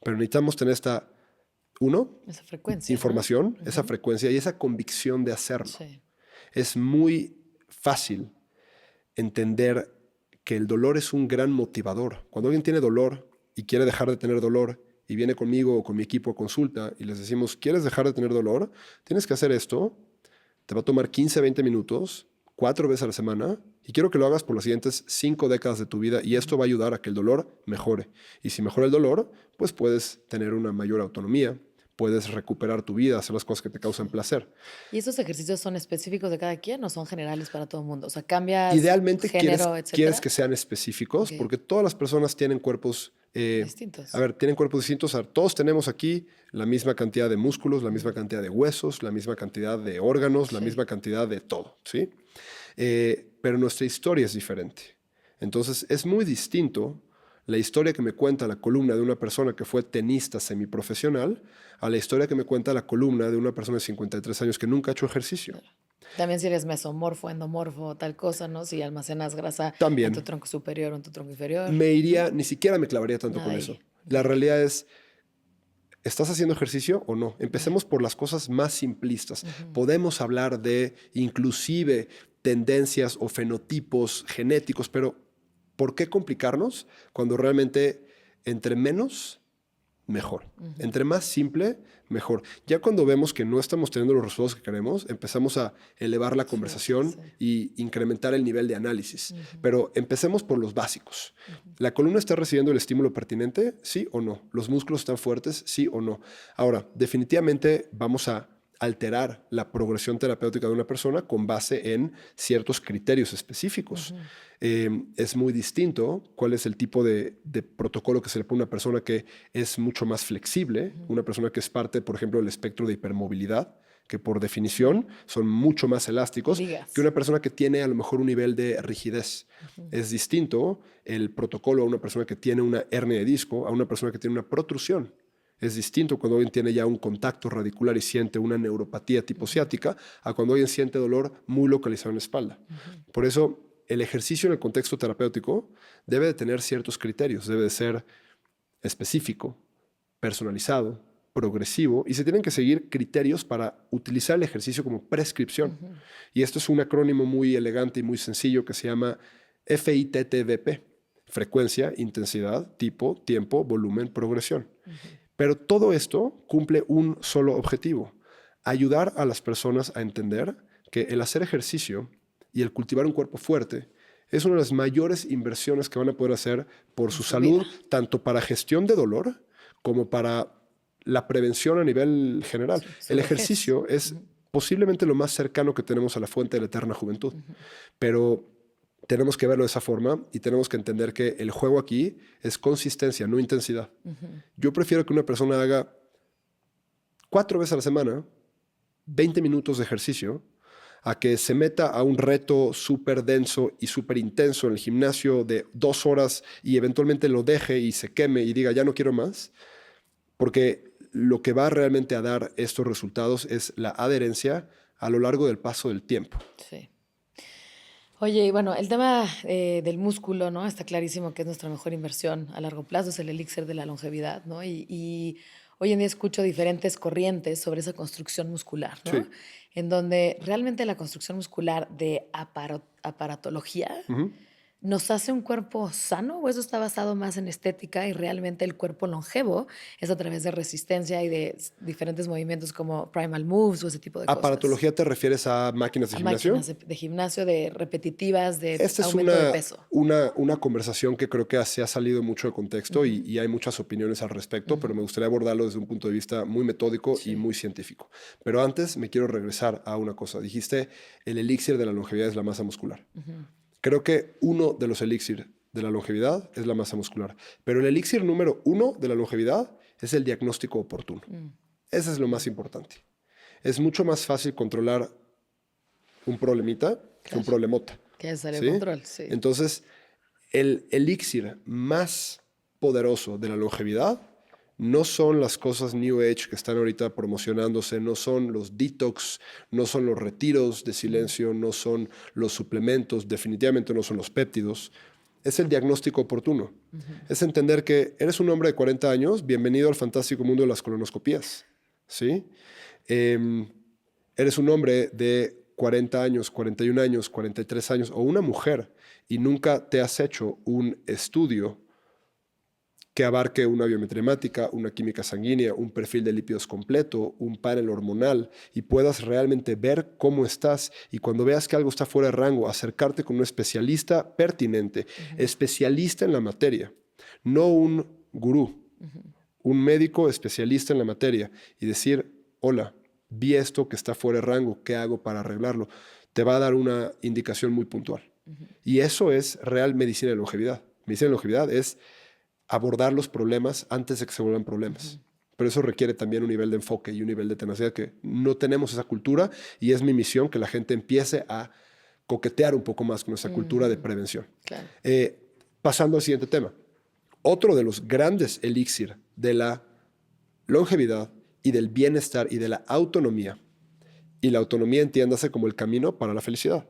Pero necesitamos tener Esa frecuencia, información, ¿no? esa frecuencia y esa convicción de hacerlo. Sí. Es muy fácil entender que el dolor es un gran motivador. Cuando alguien tiene dolor y quiere dejar de tener dolor y viene conmigo o con mi equipo a consulta y les decimos, ¿quieres dejar de tener dolor? Tienes que hacer esto. Te va a tomar 15, 20 minutos, 4 veces a la semana y quiero que lo hagas por las siguientes 5 décadas de tu vida y esto va a ayudar a que el dolor mejore. Y si mejora el dolor, pues puedes tener una mayor autonomía, puedes recuperar tu vida, hacer las cosas que te causan placer. ¿Y esos ejercicios son específicos de cada quien o son generales para todo el mundo? O sea, cambias Idealmente género, quieres etcétera. que sean específicos, Ok. porque todas las personas tienen cuerpos, Distintos. tienen cuerpos distintos. Todos tenemos aquí la misma cantidad de músculos, la misma cantidad de huesos, la misma cantidad de órganos, la Sí. misma cantidad de todo, ¿sí? Pero nuestra historia es diferente. Entonces es muy distinto la historia que me cuenta la columna de una persona que fue tenista semiprofesional a la historia que me cuenta la columna de una persona de 53 años que nunca ha hecho ejercicio. Claro. También si eres mesomorfo, endomorfo, tal cosa, ¿no? Si almacenas grasa en tu También tronco superior o en tu tronco inferior. me iría, ni siquiera me clavaría tanto Nada con ahí. eso. La realidad es, ¿estás haciendo ejercicio o no? Empecemos por las cosas más simplistas. Podemos hablar de inclusive tendencias o fenotipos genéticos, pero ¿por qué complicarnos cuando realmente entre menos, mejor? Entre más simple, mejor. Ya cuando vemos que no estamos teniendo los resultados que queremos, empezamos a elevar la conversación sí. y incrementar el nivel de análisis. Pero empecemos por los básicos. ¿La columna está recibiendo el estímulo pertinente? ¿Sí o no? ¿Los músculos están fuertes? ¿Sí o no? Ahora, definitivamente vamos a alterar la progresión terapéutica de una persona con base en ciertos criterios específicos. Es muy distinto cuál es el tipo de protocolo que se le pone a una persona que es mucho más flexible, una persona que es parte, por ejemplo, del espectro de hipermovilidad, que por definición son mucho más elásticos Ligas. que una persona que tiene a lo mejor un nivel de rigidez. Es distinto el protocolo a una persona que tiene una hernia de disco, a una persona que tiene una protrusión. Es distinto cuando alguien tiene ya un contacto radicular y siente una neuropatía tipo ciática a cuando alguien siente dolor muy localizado en la espalda. Por eso, el ejercicio en el contexto terapéutico debe de tener ciertos criterios, debe de ser específico, personalizado, progresivo y se tienen que seguir criterios para utilizar el ejercicio como prescripción. Y esto es un acrónimo muy elegante y muy sencillo que se llama FITTVP, frecuencia, intensidad, tipo, tiempo, volumen, progresión. Pero todo esto cumple un solo objetivo, ayudar a las personas a entender que el hacer ejercicio y el cultivar un cuerpo fuerte es una de las mayores inversiones que van a poder hacer por su salud, tanto para gestión de dolor como para la prevención a nivel general. Su El vejez. ejercicio es posiblemente lo más cercano que tenemos a la fuente de la eterna juventud, pero tenemos que verlo de esa forma y tenemos que entender que el juego aquí es consistencia, no intensidad. Yo prefiero que una persona haga 4 veces a la semana 20 minutos de ejercicio a que se meta a un reto súper denso y súper intenso en el gimnasio de 2 horas y eventualmente lo deje y se queme y diga ya no quiero más, porque lo que va realmente a dar estos resultados es la adherencia a lo largo del paso del tiempo. Sí. Oye, y bueno, el tema del músculo, ¿no? Está clarísimo que es nuestra mejor inversión a largo plazo, es el elixir de la longevidad, ¿no? Y hoy en día escucho diferentes corrientes sobre esa construcción muscular, ¿no? Sí. En donde realmente la construcción muscular de aparatología Ujú. nos hace un cuerpo sano, o eso está basado más en estética y realmente el cuerpo longevo es a través de resistencia y de diferentes movimientos como primal moves o ese tipo de cosas. ¿Aparatología te refieres a máquinas de A gimnasio? máquinas de gimnasio, de repetitivas, de Esta es aumento de peso. una conversación que creo que se ha salido mucho de contexto y hay muchas opiniones al respecto, pero me gustaría abordarlo desde un punto de vista muy metódico y Sí. muy científico. Pero antes me quiero regresar a una cosa. Dijiste, el elixir de la longevidad es la masa muscular. Creo que uno de los elixir de la longevidad es la masa muscular, pero el elixir número uno de la longevidad es el diagnóstico oportuno. Ese es lo más importante. Es mucho más fácil controlar un problemita que un Claro. problemota. Que sale de ¿Sí? control, sí. Entonces, el elixir más poderoso de la longevidad no son las cosas New Age que están ahorita promocionándose, no son los detox, no son los retiros de silencio, no son los suplementos, definitivamente no son los péptidos. Es el diagnóstico oportuno. Es entender que eres un hombre de 40 años, bienvenido al fantástico mundo de las colonoscopías. ¿Sí? Em, Eres un hombre de 40 años, 41 años, 43 años o una mujer y nunca te has hecho un estudio que abarque una biometría hemática, una química sanguínea, un perfil de lípidos completo, un panel hormonal y puedas realmente ver cómo estás y cuando veas que algo está fuera de rango, acercarte con un especialista pertinente, especialista en la materia, no un gurú, un médico especialista en la materia y decir, hola, vi esto que está fuera de rango, ¿qué hago para arreglarlo? Te va a dar una indicación muy puntual. Y eso es real medicina de longevidad. Medicina de longevidad es abordar los problemas antes de que se vuelvan problemas. Pero eso requiere también un nivel de enfoque y un nivel de tenacidad que no tenemos esa cultura y es mi misión que la gente empiece a coquetear un poco más con esa cultura de prevención. Claro. Pasando al siguiente tema. Otro de los grandes elixir de la longevidad y del bienestar y de la autonomía, y la autonomía entiéndase como el camino para la felicidad.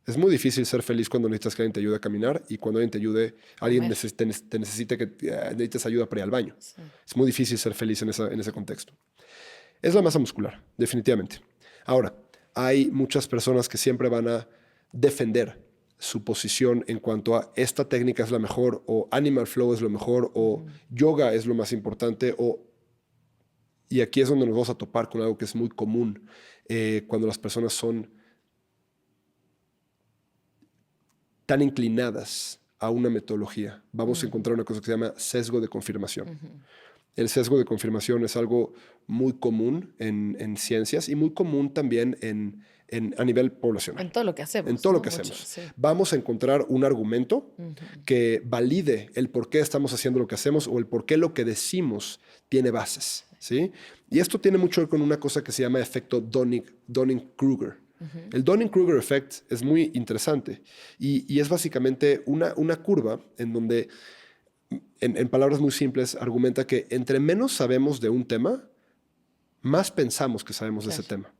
Es muy difícil ser feliz cuando necesitas que alguien te ayude a caminar y cuando alguien te ayude, alguien te necesite que necesites ayuda para ir al baño. Sí. Es muy difícil ser feliz en ese contexto. Es la masa muscular, definitivamente. Ahora, hay muchas personas que siempre van a defender su posición en cuanto a esta técnica es la mejor o Animal Flow es lo mejor o yoga es lo más importante y aquí es donde nos vamos a topar con algo que es muy común cuando las personas son tan inclinadas a una metodología. Vamos a encontrar una cosa que se llama sesgo de confirmación. El sesgo de confirmación es algo muy común en ciencias y muy común también a nivel poblacional. En todo lo que hacemos. En todo ¿no? lo que Mucho, hacemos. sí. Vamos a encontrar un argumento que valide el por qué estamos haciendo lo que hacemos o el por qué lo que decimos tiene bases. ¿Sí? Y esto tiene mucho que ver con una cosa que se llama efecto Dunning-Kruger. El Dunning-Kruger effect es muy interesante y es básicamente una curva en donde, en palabras muy simples, argumenta que entre menos sabemos de un tema, más pensamos que sabemos de ese tema.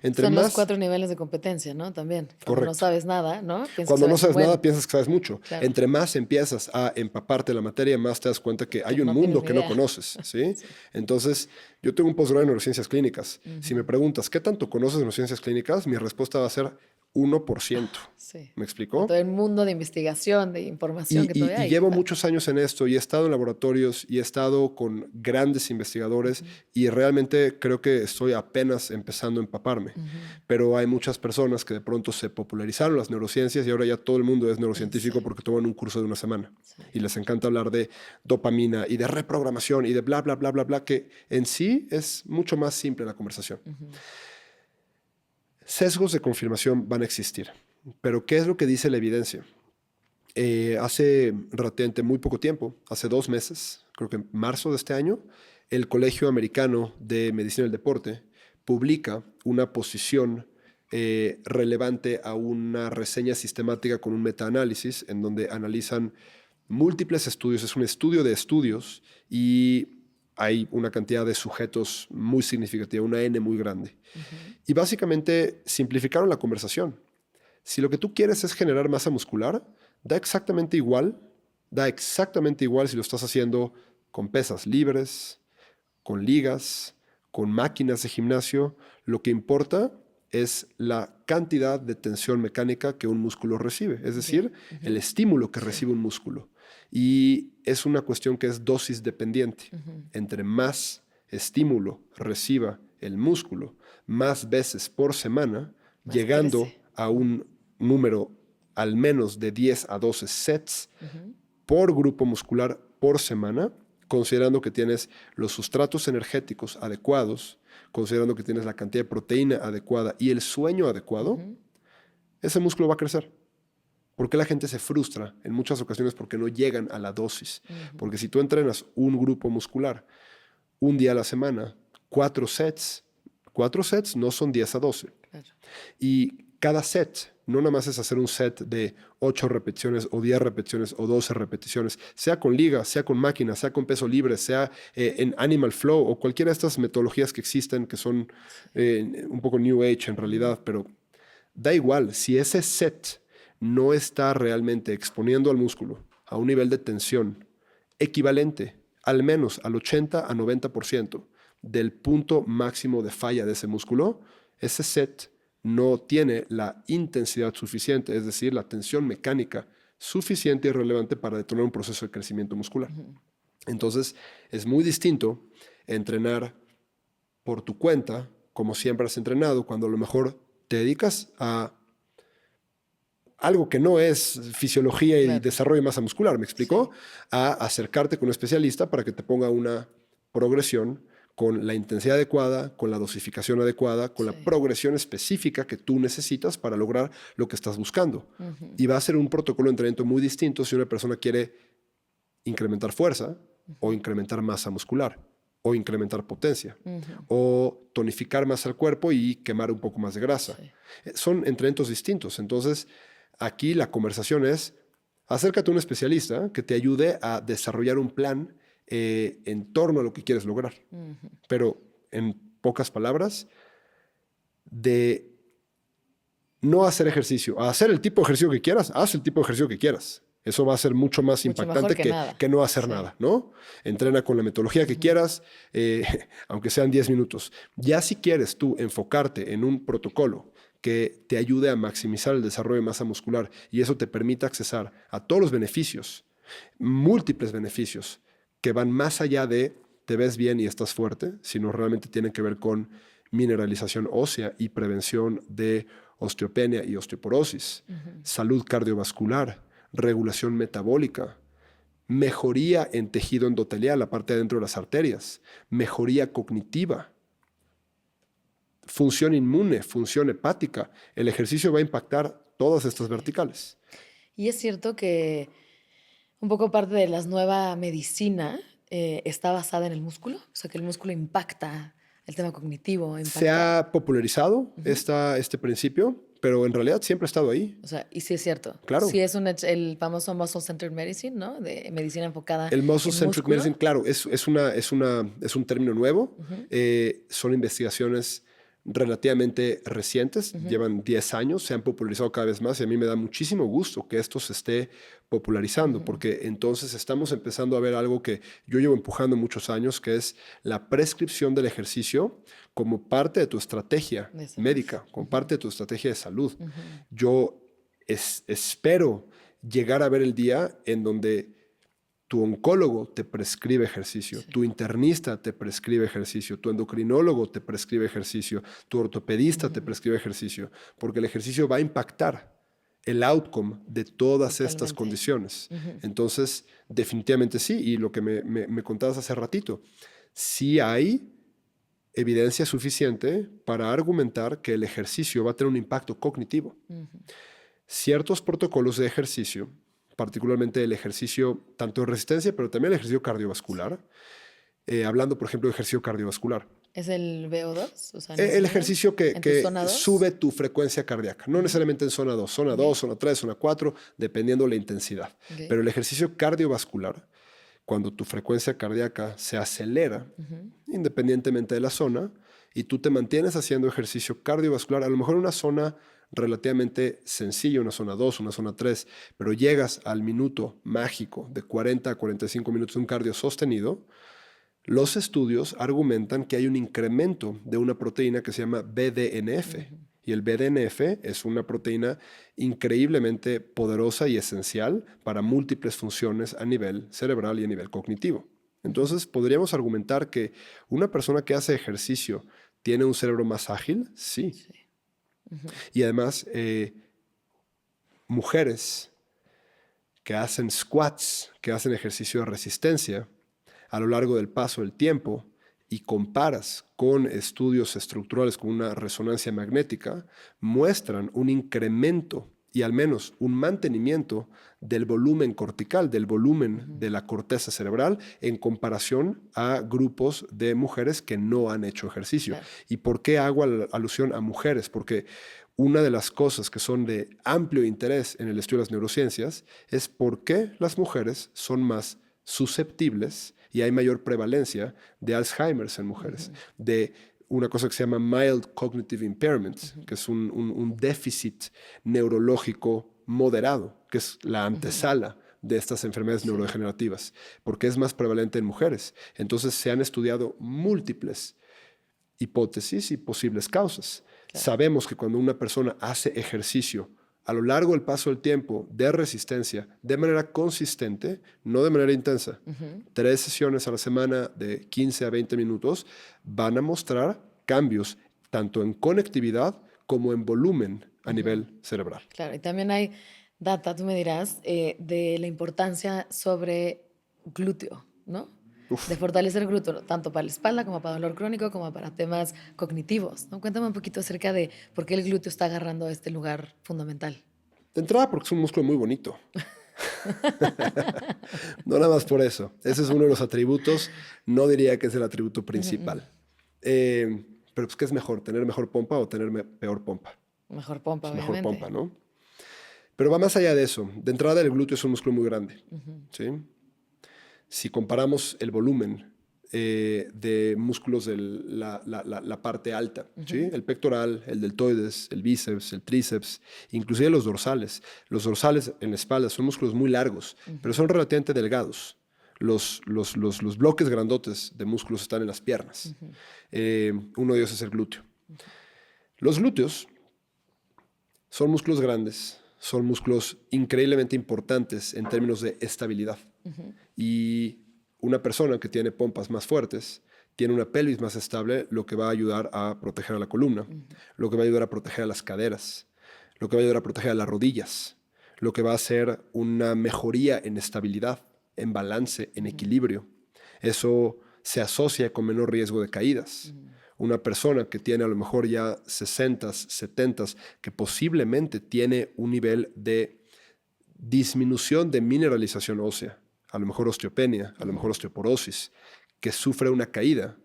Entre Son los más 4 niveles de competencia, ¿no? También. Cuando no correcto. sabes nada, ¿no? Piensas Cuando que no sabes sabes nada, bueno. piensas que sabes mucho. Claro. Entre más empiezas a empaparte de la materia, más te das cuenta que hay un no mundo tienes ni que no idea. conoces. ¿sí? Sí. Entonces, yo tengo un posgrado en neurociencias clínicas. Si me preguntas, ¿qué tanto conoces de neurociencias clínicas? Mi respuesta va a ser 1%. Sí. ¿Me explicó? Todo el mundo de investigación, de información que todavía Y hay. llevo Claro. muchos años en esto y he estado en laboratorios y he estado con grandes investigadores y realmente creo que estoy apenas empezando a empaparme. Pero hay muchas personas que de pronto se popularizaron las neurociencias y ahora ya todo el mundo es neurocientífico porque toman un curso de una semana. Y les encanta hablar de dopamina y de reprogramación y de bla, bla, bla, bla, bla, que en sí es mucho más simple la conversación. Sesgos de confirmación van a existir. Pero ¿qué es lo que dice la evidencia? Hace relativamente muy poco tiempo, hace 2 meses, creo que en marzo de este año, el Colegio Americano de Medicina del Deporte publica una posición relevante a una reseña sistemática con un metaanálisis en donde analizan múltiples estudios, es un estudio de estudios y hay una cantidad de sujetos muy significativa, una N muy grande. Y básicamente simplificaron la conversación. Si lo que tú quieres es generar masa muscular, da exactamente igual si lo estás haciendo con pesas libres, con ligas, con máquinas de gimnasio. Lo que importa es la cantidad de tensión mecánica que un músculo recibe, es decir, el estímulo que recibe un músculo. Y es una cuestión que es dosis dependiente. Entre más estímulo reciba el músculo, más veces por semana, Más llegando crece. a un número al menos de 10 a 12 sets por grupo muscular por semana, considerando que tienes los sustratos energéticos adecuados, considerando que tienes la cantidad de proteína adecuada y el sueño adecuado, ese músculo va a crecer. ¿Por qué la gente se frustra? En muchas ocasiones porque no llegan a la dosis. Porque si tú entrenas un grupo muscular un día a la semana, 4 sets no son 10 a 12. Claro. Y cada set no nada más es hacer un set de 8 repeticiones o 10 repeticiones o 12 repeticiones, sea con liga, sea con máquina, sea con peso libre, sea en Animal Flow o cualquiera de estas metodologías que existen que son un poco New Age en realidad, pero da igual, si ese set no está realmente exponiendo al músculo a un nivel de tensión equivalente al menos al 80 a 90% del punto máximo de falla de ese músculo, ese set no tiene la intensidad suficiente, es decir, la tensión mecánica suficiente y relevante para detonar un proceso de crecimiento muscular. Entonces, es muy distinto entrenar por tu cuenta, como siempre has entrenado, cuando a lo mejor te dedicas a algo que no es fisiología y desarrollo de masa muscular, ¿me explicó? Sí. A acercarte con un especialista para que te ponga una progresión con la intensidad adecuada, con la dosificación adecuada, con la progresión específica que tú necesitas para lograr lo que estás buscando. Y va a ser un protocolo de entrenamiento muy distinto si una persona quiere incrementar fuerza o incrementar masa muscular o incrementar potencia o tonificar más el cuerpo y quemar un poco más de grasa. Son entrenamientos distintos. Entonces, aquí la conversación es, acércate a un especialista que te ayude a desarrollar un plan en torno a lo que quieres lograr. Pero, en pocas palabras, de no hacer ejercicio, a hacer el tipo de ejercicio que quieras, haz el tipo de ejercicio que quieras. Eso va a ser mucho más impactante que no hacer nada, ¿no? Entrena con la metodología que quieras, aunque sean 10 minutos. Ya si quieres tú enfocarte en un protocolo que te ayude a maximizar el desarrollo de masa muscular y eso te permita accesar a todos los beneficios, múltiples beneficios, que van más allá de te ves bien y estás fuerte, sino realmente tienen que ver con mineralización ósea y prevención de osteopenia y osteoporosis, salud cardiovascular, regulación metabólica, mejoría en tejido endotelial, la parte de adentro de las arterias, mejoría cognitiva, función inmune, función hepática. El ejercicio va a impactar todas estas verticales. Y es cierto que un poco parte de la nueva medicina está basada en el músculo, o sea, que el músculo impacta el tema cognitivo. Se ha popularizado este principio, pero en realidad siempre ha estado ahí. O sea, y sí es cierto. Claro. Sí es el famoso Muscle Centered Medicine, ¿no? De medicina enfocada el Muscle Centered músculo. Medicine, claro, es un término nuevo. Son investigaciones relativamente recientes, llevan 10 años, se han popularizado cada vez más y a mí me da muchísimo gusto que esto se esté popularizando, porque entonces estamos empezando a ver algo que yo llevo empujando muchos años, que es la prescripción del ejercicio como parte de tu estrategia médica, como parte de tu estrategia de salud. Yo espero llegar a ver el día en donde tu oncólogo te prescribe ejercicio, tu internista te prescribe ejercicio, tu endocrinólogo te prescribe ejercicio, tu ortopedista te prescribe ejercicio, porque el ejercicio va a impactar el outcome de todas estas condiciones. Entonces, definitivamente sí, y lo que me contabas hace ratito, sí hay evidencia suficiente para argumentar que el ejercicio va a tener un impacto cognitivo. Ciertos protocolos de ejercicio, particularmente el ejercicio tanto de resistencia, pero también el ejercicio cardiovascular. Hablando, por ejemplo, de ejercicio cardiovascular. ¿Es el VO2? O sea, el ejercicio que sube tu frecuencia cardíaca. No necesariamente en zona 2, zona 2, zona 3, zona 4, dependiendo de la intensidad. Pero el ejercicio cardiovascular, cuando tu frecuencia cardíaca se acelera, independientemente de la zona, y tú te mantienes haciendo ejercicio cardiovascular, a lo mejor en una zona relativamente sencilla, una zona 2, una zona 3, pero llegas al minuto mágico de 40 a 45 minutos de un cardio sostenido, Los estudios argumentan que hay un incremento de una proteína que se llama BDNF. Y el BDNF es una proteína increíblemente poderosa y esencial para múltiples funciones a nivel cerebral y a nivel cognitivo. Entonces, podríamos argumentar que una persona que hace ejercicio tiene un cerebro más ágil, sí. Sí. Y además, mujeres que hacen squats, que hacen ejercicio de resistencia, a lo largo del paso del tiempo y comparas con estudios estructurales con una resonancia magnética, muestran un incremento y al menos un mantenimiento del volumen cortical, del volumen de la corteza cerebral en comparación a grupos de mujeres que no han hecho ejercicio. Claro. ¿Y por qué hago alusión a mujeres? Porque una de las cosas que son de amplio interés en el estudio de las neurociencias es por qué las mujeres son más susceptibles y hay mayor prevalencia de Alzheimer's en mujeres, de una cosa que se llama mild cognitive impairment, que es un déficit neurológico moderado, que es la antesala de estas enfermedades neurodegenerativas, porque es más prevalente en mujeres. Entonces se han estudiado múltiples hipótesis y posibles causas. Claro. Sabemos que cuando una persona hace ejercicio a lo largo del paso del tiempo de resistencia, de manera consistente, no de manera intensa, 3 sesiones a la semana de 15 a 20 minutos, van a mostrar cambios tanto en conectividad como en volumen a nivel cerebral. Claro, y también hay data, tú me dirás, de la importancia sobre glúteo, ¿no? Uf. De fortalecer el glúteo, tanto para la espalda como para dolor crónico, como para temas cognitivos, ¿no? Cuéntame un poquito acerca de por qué el glúteo está agarrando este lugar fundamental. De entrada, porque es un músculo muy bonito. No nada más por eso. Ese es uno de los atributos. No diría que es el atributo principal. Pero pues, ¿qué es mejor? ¿Tener mejor pompa o tener peor pompa? Mejor pompa, Pues mejor obviamente. pompa, ¿no? Pero va más allá de eso. De entrada, el glúteo es un músculo muy grande. ¿Sí? Si comparamos el volumen de músculos de la parte alta, ¿sí? El pectoral, el deltoides, el bíceps, el tríceps, inclusive los dorsales. Los dorsales en la espalda son músculos muy largos, pero son relativamente delgados. Los bloques grandotes de músculos están en las piernas. Uno de ellos es el glúteo. Los glúteos son músculos grandes, son músculos increíblemente importantes en términos de estabilidad. Y una persona que tiene pompas más fuertes tiene una pelvis más estable, lo que va a ayudar a proteger a la columna, lo que va a ayudar a proteger a las caderas, lo que va a ayudar a proteger a las rodillas, lo que va a hacer una mejoría en estabilidad, en balance, en equilibrio. Eso se asocia con menor riesgo de caídas. Una persona que tiene a lo mejor ya 60, 70, que posiblemente tiene un nivel de disminución de mineralización ósea, a lo mejor osteopenia, a lo mejor osteoporosis, que sufre una caída.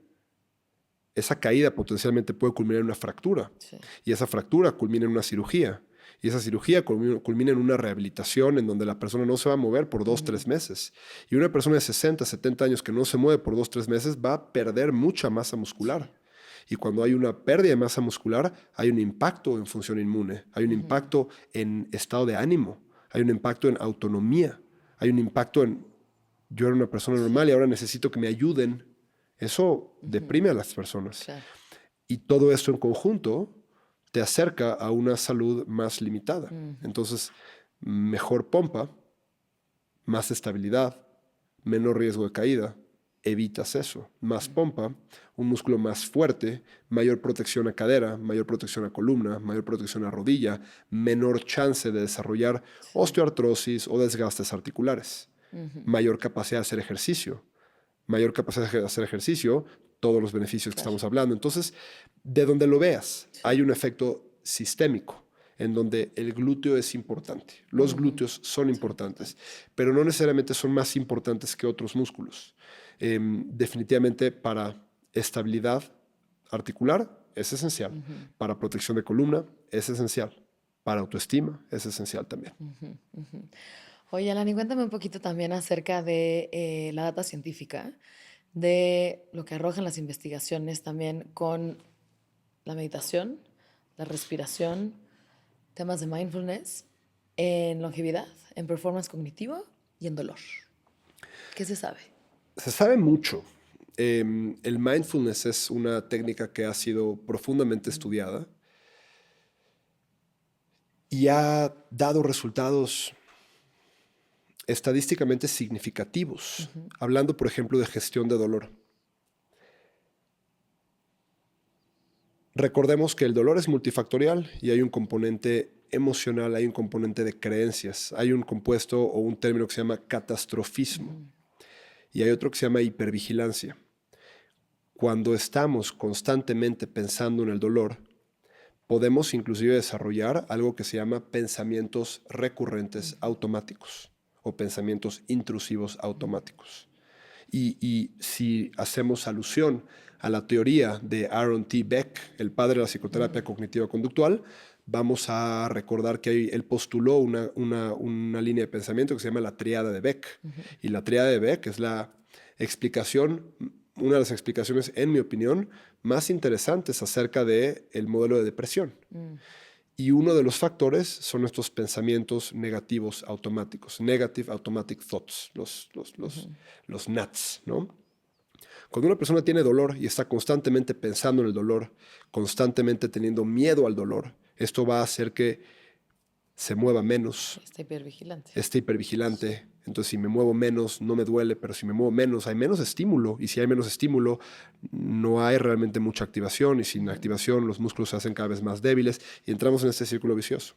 Esa caída potencialmente puede culminar en una fractura. Sí. Y esa fractura culmina en una cirugía. Y esa cirugía culmina en una rehabilitación en donde la persona no se va a mover por 2, 3 meses. Y una persona de 60, 70 años que no se mueve por 2, 3 meses va a perder mucha masa muscular. Y cuando hay una pérdida de masa muscular, hay un impacto en función inmune, hay un impacto en estado de ánimo, hay un impacto en autonomía, hay un impacto en yo era una persona normal y ahora necesito que me ayuden. Eso deprime a las personas. Claro. Y todo esto en conjunto te acerca a una salud más limitada. Entonces, mejor pompa, más estabilidad, menor riesgo de caída, evitas eso. Más pompa, un músculo más fuerte, mayor protección a cadera, mayor protección a columna, mayor protección a rodilla, menor chance de desarrollar osteoartrosis o desgastes articulares, mayor capacidad de hacer ejercicio, mayor capacidad de hacer ejercicio, todos los beneficios que estamos hablando. Entonces, de donde lo veas, hay un efecto sistémico en donde el glúteo es importante. Los glúteos son importantes, pero no necesariamente son más importantes que otros músculos. Definitivamente para estabilidad articular es esencial. Para protección de columna es esencial. Para autoestima es esencial también. Oye, Alani, cuéntame un poquito también acerca de la data científica, de lo que arrojan las investigaciones también con la meditación, la respiración, temas de mindfulness, en longevidad, en performance cognitivo y en dolor. ¿Qué se sabe? Se sabe mucho. El mindfulness es una técnica que ha sido profundamente estudiada y ha dado resultados estadísticamente significativos, hablando, por ejemplo, de gestión de dolor. Recordemos que el dolor es multifactorial y hay un componente emocional, hay un componente de creencias, hay un compuesto o un término que se llama catastrofismo y hay otro que se llama hipervigilancia. Cuando estamos constantemente pensando en el dolor, podemos inclusive desarrollar algo que se llama pensamientos recurrentes automáticos o pensamientos intrusivos automáticos. Y si hacemos alusión a la teoría de Aaron T. Beck, el padre de la psicoterapia cognitiva conductual, vamos a recordar que él postuló una línea de pensamiento que se llama la tríada de Beck. Y la tríada de Beck es la explicación, una de las explicaciones, en mi opinión, más interesantes acerca del modelo de depresión. Y uno de los factores son estos pensamientos negativos automáticos, Negative Automatic Thoughts, los NATs, ¿no? Cuando una persona tiene dolor y está constantemente pensando en el dolor, constantemente teniendo miedo al dolor, esto va a hacer que se mueva menos. Esté hipervigilante. Entonces, si me muevo menos, no me duele, pero si me muevo menos, hay menos estímulo. Y si hay menos estímulo, no hay realmente mucha activación. Y sin activación, los músculos se hacen cada vez más débiles y entramos en este círculo vicioso.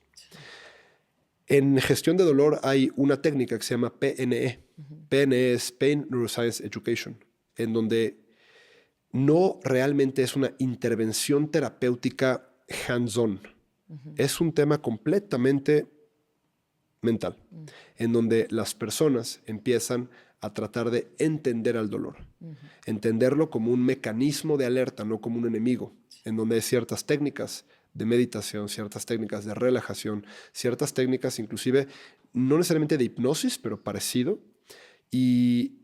En gestión de dolor hay una técnica que se llama PNE. PNE es Pain Neuroscience Education, en donde no realmente es una intervención terapéutica hands-on. Es un tema completamente mental, en donde las personas empiezan a tratar de entender al dolor, entenderlo como un mecanismo de alerta, no como un enemigo, en donde hay ciertas técnicas de meditación, ciertas técnicas de relajación, ciertas técnicas inclusive no necesariamente de hipnosis, pero parecido, y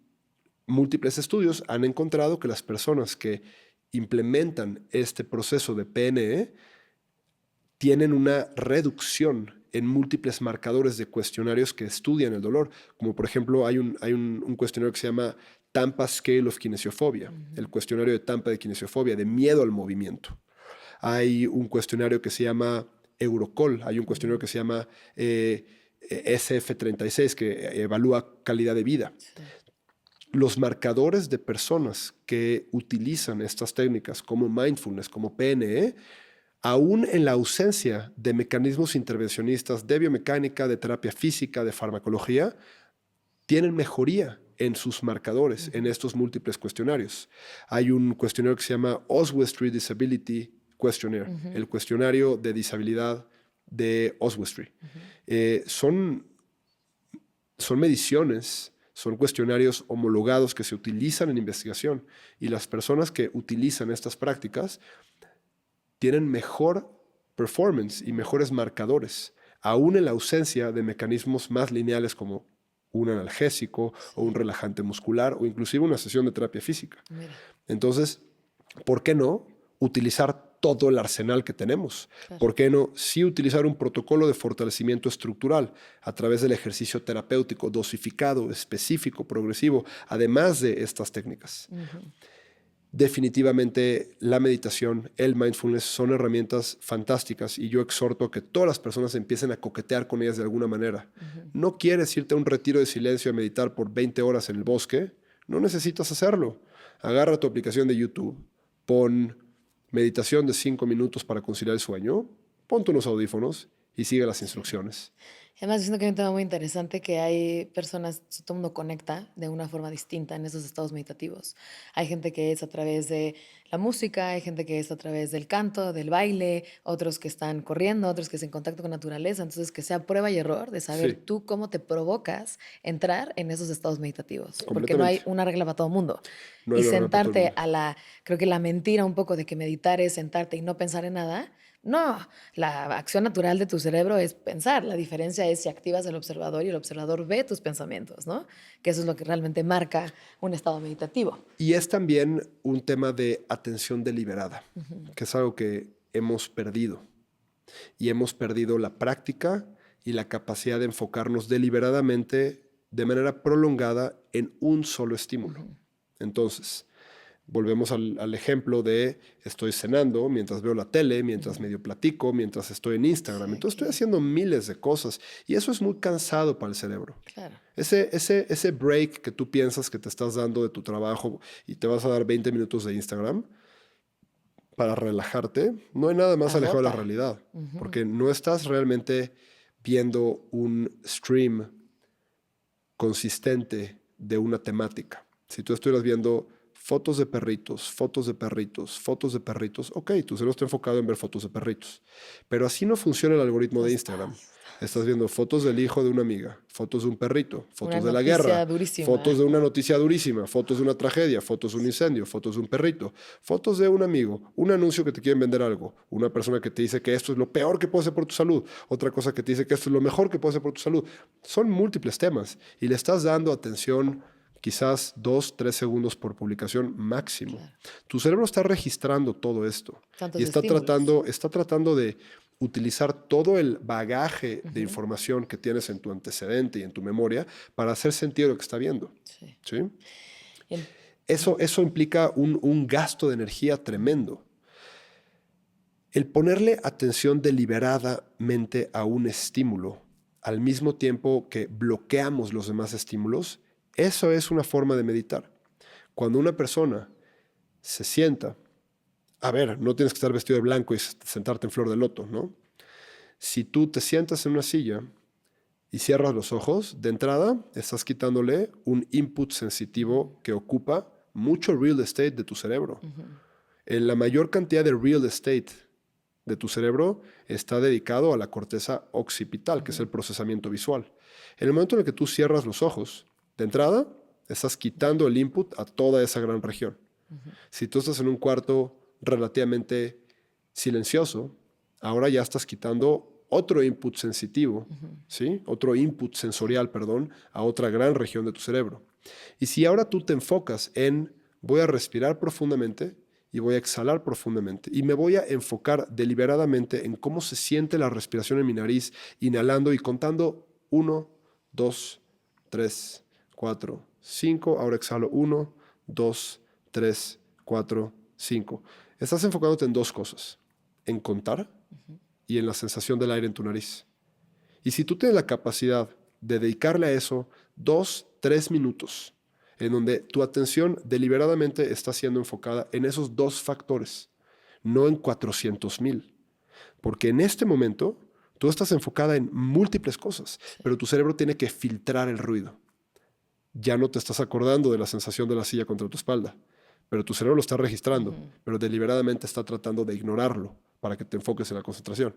múltiples estudios han encontrado que las personas que implementan este proceso de PNE tienen una reducción en múltiples marcadores de cuestionarios que estudian el dolor, como por ejemplo hay un cuestionario que se llama Tampa Scale of Kinesiofobia, el cuestionario de Tampa de kinesiofobia, de miedo al movimiento. Hay un cuestionario que se llama Eurocol, hay un cuestionario que se llama SF36, que evalúa calidad de vida. Sí. Los marcadores de personas que utilizan estas técnicas como mindfulness, como PNE, aún en la ausencia de mecanismos intervencionistas de biomecánica, de terapia física, de farmacología, tienen mejoría en sus marcadores, en estos múltiples cuestionarios. Hay un cuestionario que se llama Oswestry Disability Questionnaire, el cuestionario de disabilidad de Oswestry. Son mediciones, son cuestionarios homologados que se utilizan en investigación y las personas que utilizan estas prácticas tienen mejor performance y mejores marcadores, aún en la ausencia de mecanismos más lineales como un analgésico o un relajante muscular o inclusive una sesión de terapia física. Mira. Entonces, ¿por qué no utilizar todo el arsenal que tenemos? Claro. ¿Por qué no sí utilizar un protocolo de fortalecimiento estructural a través del ejercicio terapéutico dosificado, específico, progresivo, además de estas técnicas? Definitivamente la meditación, el mindfulness son herramientas fantásticas y yo exhorto a que todas las personas empiecen a coquetear con ellas de alguna manera. No quieres irte a un retiro de silencio a meditar por 20 horas en el bosque, no necesitas hacerlo. Agarra tu aplicación de YouTube, pon meditación de 5 minutos para conciliar el sueño, ponte unos audífonos y sigue las instrucciones. Además, siento que hay un tema muy interesante que hay personas, todo el mundo conecta de una forma distinta en esos estados meditativos. Hay gente que es a través de la música, hay gente que es a través del canto, del baile, otros que están corriendo, otros que están en contacto con la naturaleza. Entonces, que sea prueba y error de saber tú cómo te provocas entrar en esos estados meditativos. Porque no hay una regla para todo el mundo. No y sentarte creo que la mentira un poco de que meditar es sentarte y no pensar en nada. No, la acción natural de tu cerebro es pensar. La diferencia es si activas el observador y el observador ve tus pensamientos, ¿no? Que eso es lo que realmente marca un estado meditativo. Y es también un tema de atención deliberada, que es algo que hemos perdido. Y hemos perdido la práctica y la capacidad de enfocarnos deliberadamente, de manera prolongada, en un solo estímulo. Entonces, Volvemos al ejemplo de estoy cenando, mientras veo la tele, mientras medio platico, mientras estoy en Instagram. Sí, Entonces estoy claro. haciendo miles de cosas y eso es muy cansado para el cerebro. Claro. Ese break que tú piensas que te estás dando de tu trabajo y te vas a dar 20 minutos de Instagram para relajarte, no hay nada más alejado de la Agota. realidad, porque no estás realmente viendo un stream consistente de una temática. Si tú estuvieras viendo fotos de perritos, fotos de perritos, fotos de perritos, ok, tu cerebro está enfocado en ver fotos de perritos. Pero así no funciona el algoritmo No de Instagram. estás. Estás viendo fotos del hijo de una amiga, fotos de un perrito, Una fotos de la noticia guerra, durísima. fotos de una noticia durísima, fotos de una tragedia, fotos de un incendio, fotos de un perrito, fotos de un amigo, un anuncio que te quieren vender algo, una persona que te dice que esto es lo peor que puede hacer por tu salud, otra cosa que te dice que esto es lo mejor que puede hacer por tu salud. Son múltiples temas y le estás dando atención quizás 2, 3 segundos por publicación máximo. Claro. Tu cerebro está registrando todo esto Tantos y estímulos. está tratando de utilizar todo el bagaje de información que tienes en tu antecedente y en tu memoria para hacer sentido de lo que está viendo. Sí. ¿Sí? El- Eso implica un gasto de energía tremendo. El ponerle atención deliberadamente a un estímulo al mismo tiempo que bloqueamos los demás estímulos, eso es una forma de meditar. Cuando una persona se sienta, a ver, no tienes que estar vestido de blanco y sentarte en flor de loto, ¿no? Si tú te sientas en una silla y cierras los ojos, de entrada estás quitándole un input sensitivo que ocupa mucho real estate de tu cerebro. En la mayor cantidad de real estate de tu cerebro está dedicado a la corteza occipital, que es el procesamiento visual. En el momento en el que tú cierras los ojos, de entrada, estás quitando el input a toda esa gran región. Si tú estás en un cuarto relativamente silencioso, ahora ya estás quitando otro input sensitivo, ¿sí? Otro input sensorial, perdón, a otra gran región de tu cerebro. Y si ahora tú te enfocas en voy a respirar profundamente y voy a exhalar profundamente y me voy a enfocar deliberadamente en cómo se siente la respiración en mi nariz, inhalando y contando 1, 2, 3, 4, 5, ahora exhalo 1, 2, 3, 4, 5. Estás enfocándote en dos cosas, en contar y en la sensación del aire en tu nariz. Y si tú tienes la capacidad de dedicarle a eso 2, 3 minutos, en donde tu atención deliberadamente está siendo enfocada en esos dos factores, no en 400,000. Porque en este momento tú estás enfocada en múltiples cosas, pero tu cerebro tiene que filtrar el ruido. Ya no te estás acordando de la sensación de la silla contra tu espalda, pero tu cerebro lo está registrando, pero deliberadamente está tratando de ignorarlo para que te enfoques en la concentración.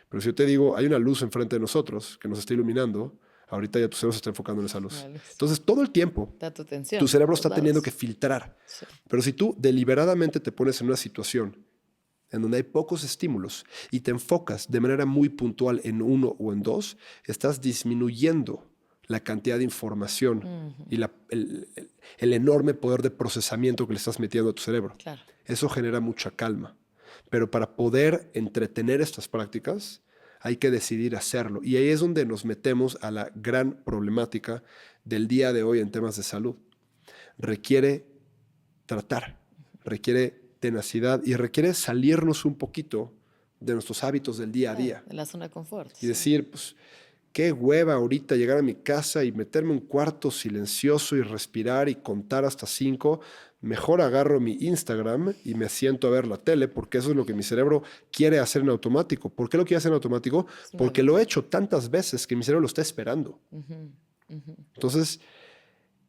Pero si yo te digo, hay una luz enfrente de nosotros que nos está iluminando, ahorita ya tu cerebro se está enfocando en esa luz. Vale. Entonces, todo el tiempo, Da tu atención tu cerebro a está todos teniendo que lados. filtrar. Sí. Pero si tú deliberadamente te pones en una situación en donde hay pocos estímulos y te enfocas de manera muy puntual en uno o en dos, estás disminuyendo la cantidad de información y el enorme poder de procesamiento que le estás metiendo a tu cerebro. Claro. Eso genera mucha calma. Pero para poder entretener estas prácticas, hay que decidir hacerlo. Y ahí es donde nos metemos a la gran problemática del día de hoy en temas de salud. Requiere tratar, requiere tenacidad y requiere salirnos un poquito de nuestros hábitos del día a Claro, día de la zona de confort. y Sí. decir, pues, qué hueva ahorita llegar a mi casa y meterme en un cuarto silencioso y respirar y contar hasta 5. Mejor agarro mi Instagram y me siento a ver la tele porque eso es lo que mi cerebro quiere hacer en automático. ¿Por qué lo quiere hacer en automático? Es una Porque lo he rutina. hecho tantas veces que mi cerebro lo está esperando. Entonces,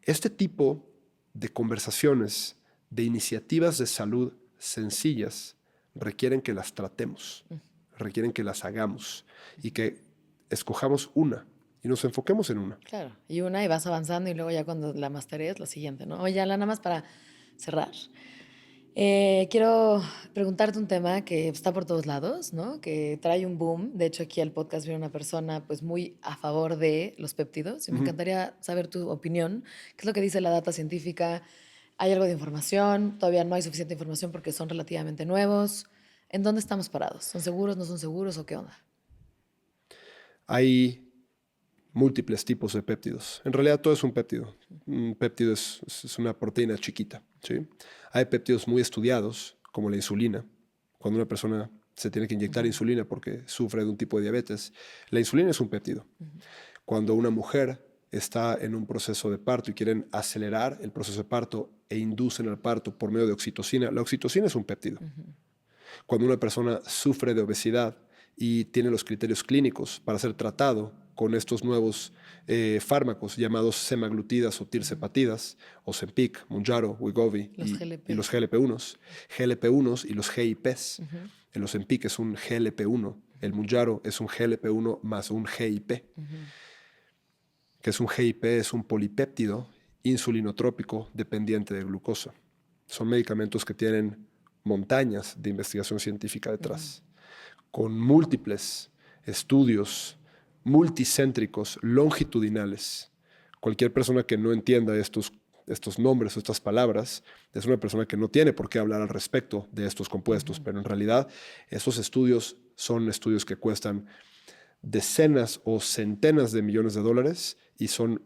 este tipo de conversaciones, de iniciativas de salud sencillas, requieren que las tratemos, requieren que las hagamos y que escojamos una y nos enfoquemos en una. Claro. Y una y vas avanzando y luego ya cuando la masterees, la siguiente, ¿no? Oye, Ala, nada más para cerrar. Quiero preguntarte un tema que está por todos lados, ¿no? Que trae un boom. De hecho, aquí al podcast viene una persona pues muy a favor de los péptidos y me encantaría saber tu opinión. ¿Qué es lo que dice la data científica? ¿Hay algo de información? Todavía no hay suficiente información porque son relativamente nuevos. ¿En dónde estamos parados? ¿Son seguros, no son seguros o qué onda? Hay múltiples tipos de péptidos. En realidad todo es un péptido. Un péptido es una proteína chiquita, ¿sí? Hay péptidos muy estudiados, como la insulina. Cuando una persona se tiene que inyectar insulina porque sufre de un tipo de diabetes, la insulina es un péptido. Cuando una mujer está en un proceso de parto y quieren acelerar el proceso de parto e inducen al parto por medio de oxitocina, la oxitocina es un péptido. Cuando una persona sufre de obesidad y tiene los criterios clínicos para ser tratado con estos nuevos fármacos llamados semaglutidas o tirzepatidas, Ozempic, Mounjaro, Wegovy y los GLP-1s, GLP-1s y los GIPs. El Ozempic es un GLP-1, el Mounjaro es un GLP-1 más un GIP. Que es un GIP, es un polipéptido insulinotrópico dependiente de glucosa. Son medicamentos que tienen montañas de investigación científica detrás, con múltiples estudios multicéntricos, longitudinales. Cualquier persona que no entienda estos nombres o estas palabras es una persona que no tiene por qué hablar al respecto de estos compuestos, pero en realidad esos estudios son estudios que cuestan decenas o centenas de millones de dólares y son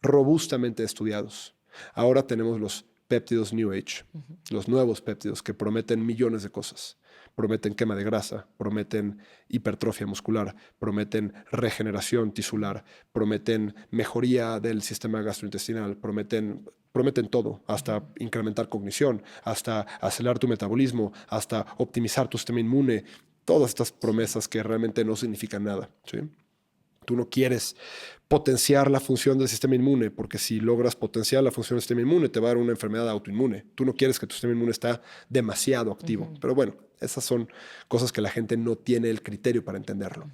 robustamente estudiados. Ahora tenemos los péptidos New Age, los nuevos péptidos que prometen millones de cosas. Prometen quema de grasa, prometen hipertrofia muscular, prometen regeneración tisular, prometen mejoría del sistema gastrointestinal, prometen todo, hasta incrementar cognición, hasta acelerar tu metabolismo, hasta optimizar tu sistema inmune. Todas estas promesas que realmente no significan nada, ¿sí? Tú no quieres potenciar la función del sistema inmune, porque si logras potenciar la función del sistema inmune, te va a dar una enfermedad autoinmune. Tú no quieres que tu sistema inmune esté demasiado activo. Pero bueno, esas son cosas que la gente no tiene el criterio para entenderlo.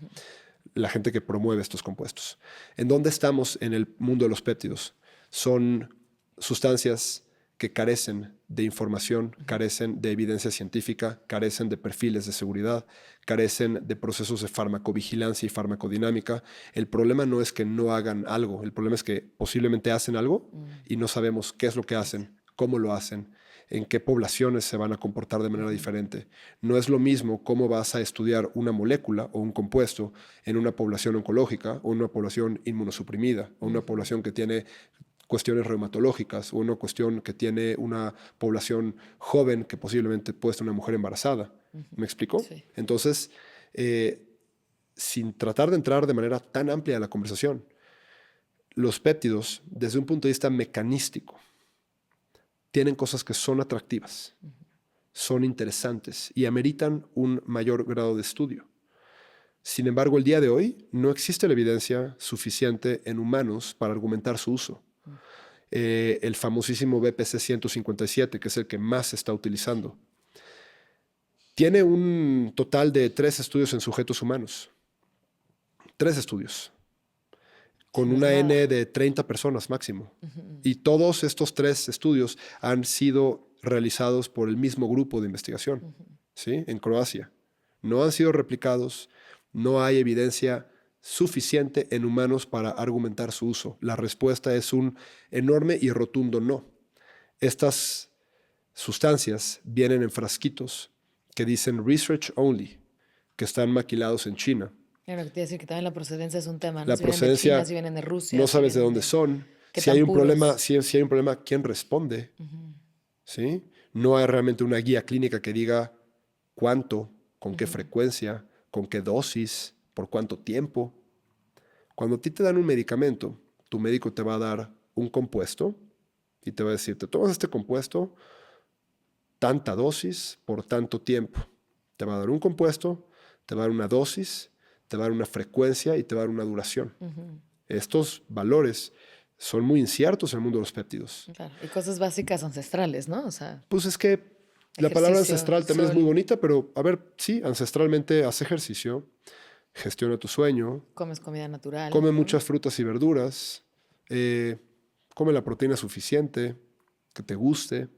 La gente que promueve estos compuestos. ¿En dónde estamos en el mundo de los péptidos? Son sustancias que carecen de información, carecen de evidencia científica, carecen de perfiles de seguridad, carecen de procesos de farmacovigilancia y farmacodinámica. El problema no es que no hagan algo, el problema es que posiblemente hacen algo y no sabemos qué es lo que hacen, cómo lo hacen, en qué poblaciones se van a comportar de manera diferente. No es lo mismo cómo vas a estudiar una molécula o un compuesto en una población oncológica o en una población inmunosuprimida o una población que tiene cuestiones reumatológicas o una cuestión que tiene una población joven que posiblemente puede ser una mujer embarazada. ¿Me explico? Sí. Entonces, sin tratar de entrar de manera tan amplia a la conversación, los péptidos, desde un punto de vista mecanístico, tienen cosas que son atractivas, son interesantes y ameritan un mayor grado de estudio. Sin embargo, el día de hoy no existe la evidencia suficiente en humanos para argumentar su uso. El famosísimo BPC 157, que es el que más se está utilizando, tiene un total de 3 estudios en sujetos humanos. 3 estudios. Con una N de 30 personas máximo. Y todos estos 3 estudios han sido realizados por el mismo grupo de investigación, ¿sí? En Croacia. No han sido replicados, no hay evidencia suficiente en humanos para argumentar su uso. La respuesta es un enorme y rotundo no. Estas sustancias vienen en frasquitos que dicen research only, que están maquilados en China. Claro, que te iba a decir que también la procedencia es un tema, ¿no? La Si procedencia, vienen de China, si vienen de Rusia. no si sabes de vienen dónde son. ¿Qué Si tan hay un puros? problema, si hay un problema, ¿quién responde? ¿Sí? No hay realmente una guía clínica que diga cuánto, con qué frecuencia, con qué dosis, por cuánto tiempo. Cuando a ti te dan un medicamento, tu médico te va a dar un compuesto y te va a decir, te tomas este compuesto, tanta dosis por tanto tiempo. Te va a dar un compuesto, te va a dar una dosis, te va a dar una frecuencia y te va a dar una duración. Estos valores son muy inciertos en el mundo de los péptidos. Claro, y cosas básicas ancestrales, ¿no? O sea, Pues es que la palabra ancestral también es muy bonita, pero a ver, sí, ancestralmente haz ejercicio, gestiona tu sueño, comes comida natural. come muchas frutas y verduras, come la proteína suficiente, que te guste,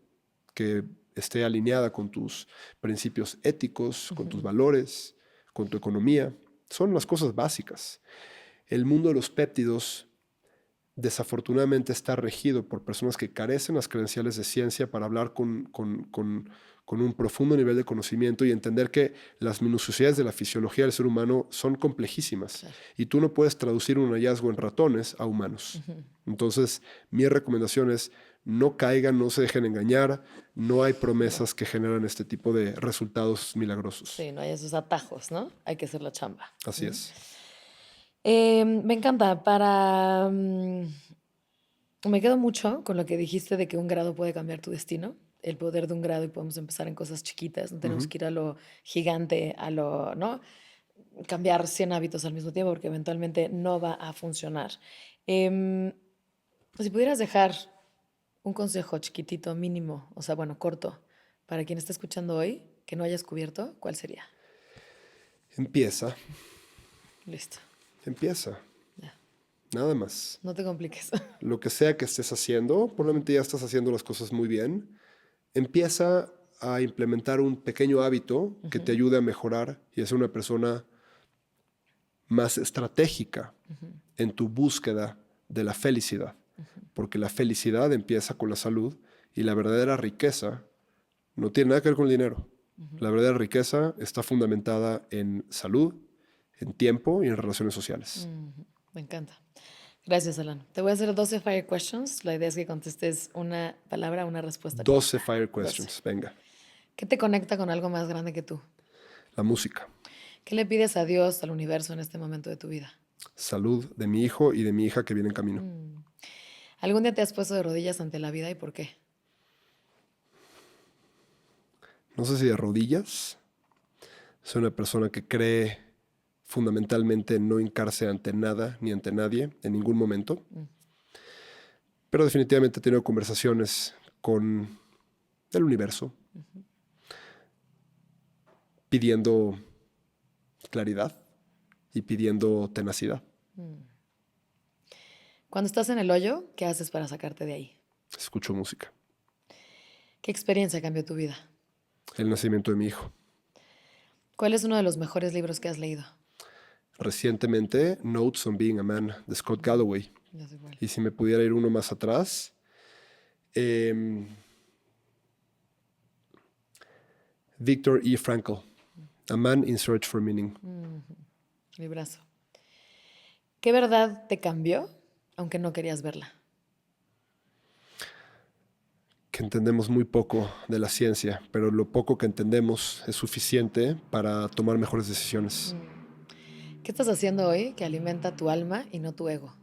que esté alineada con tus principios éticos, con tus valores, con tu economía. Son las cosas básicas. El mundo de los péptidos desafortunadamente está regido por personas que carecen las credenciales de ciencia para hablar con un profundo nivel de conocimiento y entender que las minuciosidades de la fisiología del ser humano son complejísimas. Claro. Y tú no puedes traducir un hallazgo en ratones a humanos. Entonces, mi recomendación es no caigan, no se dejen engañar, no hay promesas que generan este tipo de resultados milagrosos. Sí, no hay esos atajos, ¿no? Hay que hacer la chamba. Así es. Me encanta. Me quedo mucho con lo que dijiste de que un grado puede cambiar tu destino. El poder de un grado y podemos empezar en cosas chiquitas. No tenemos que ir a lo gigante, ¿no? Cambiar 100 hábitos al mismo tiempo porque eventualmente no va a funcionar. Em, si pudieras dejar un consejo chiquitito, mínimo, o sea, bueno, corto, para quien está escuchando hoy, que no hayas cubierto, ¿cuál sería? Empieza, Listo. empieza, Ya. nada más. No te compliques. Lo que sea que estés haciendo, probablemente ya estás haciendo las cosas muy bien. Empieza a implementar un pequeño hábito que te ayude a mejorar y a ser una persona más estratégica en tu búsqueda de la felicidad. Porque la felicidad empieza con la salud y la verdadera riqueza no tiene nada que ver con el dinero. La verdadera riqueza está fundamentada en salud, en tiempo y en relaciones sociales. Me encanta. Gracias, Alan. Te voy a hacer 12 fire questions. La idea es que contestes una palabra, una respuesta 12 corta. fire questions, 12. venga. ¿Qué te conecta con algo más grande que tú? La música, ¿Qué le pides a Dios, al universo en este momento de tu vida? salud de mi hijo y de mi hija que viene en camino. ¿Algún día te has puesto de rodillas ante la vida y por qué? No sé si de rodillas. Soy una persona que cree fundamentalmente en no hincarse ante nada ni ante nadie en ningún momento. Pero definitivamente he tenido conversaciones con el universo pidiendo claridad y pidiendo tenacidad. Cuando estás en el hoyo, ¿qué haces para sacarte de ahí? Escucho música. ¿Qué experiencia cambió tu vida? El nacimiento de mi hijo. ¿Cuál es uno de los mejores libros que has leído? Recientemente, Notes on Being a Man, de Scott Galloway. Yo sé cuál. Y si me pudiera ir uno más atrás, Viktor E. Frankl, A Man in Search for Meaning. Librazo. ¿Qué verdad te cambió, aunque no querías verla? Que entendemos muy poco de la ciencia, pero lo poco que entendemos es suficiente para tomar mejores decisiones. ¿Qué estás haciendo hoy que alimenta tu alma y no tu ego?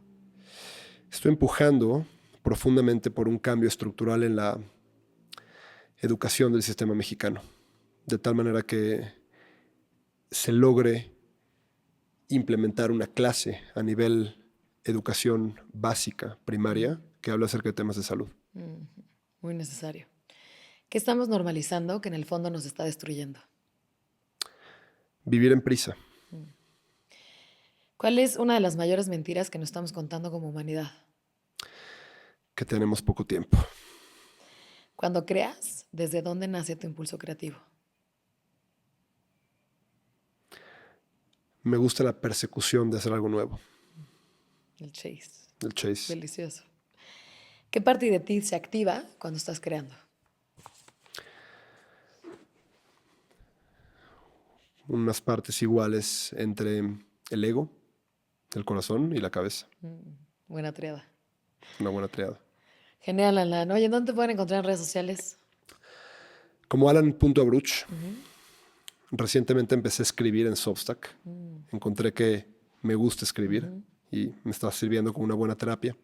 Estoy empujando profundamente por un cambio estructural en la educación del sistema mexicano, de tal manera que se logre implementar una clase a nivel educación básica, primaria, que habla acerca de temas de salud. Muy necesario. ¿Qué estamos normalizando que en el fondo nos está destruyendo? Vivir en prisa. ¿Cuál es una de las mayores mentiras que nos estamos contando como humanidad? Que tenemos poco tiempo. Cuando creas, ¿desde dónde nace tu impulso creativo? Me gusta la persecución de hacer algo nuevo, El chase. el chase. Delicioso. ¿Qué parte de ti se activa cuando estás creando? Unas partes iguales entre el ego, el corazón y la cabeza. Buena triada. Una buena triada. Genial, Alan. Oye, ¿dónde te pueden encontrar en redes sociales? Como Alan.abruch, recientemente empecé a escribir en Substack. Encontré que me gusta escribir y me está sirviendo como una buena terapia.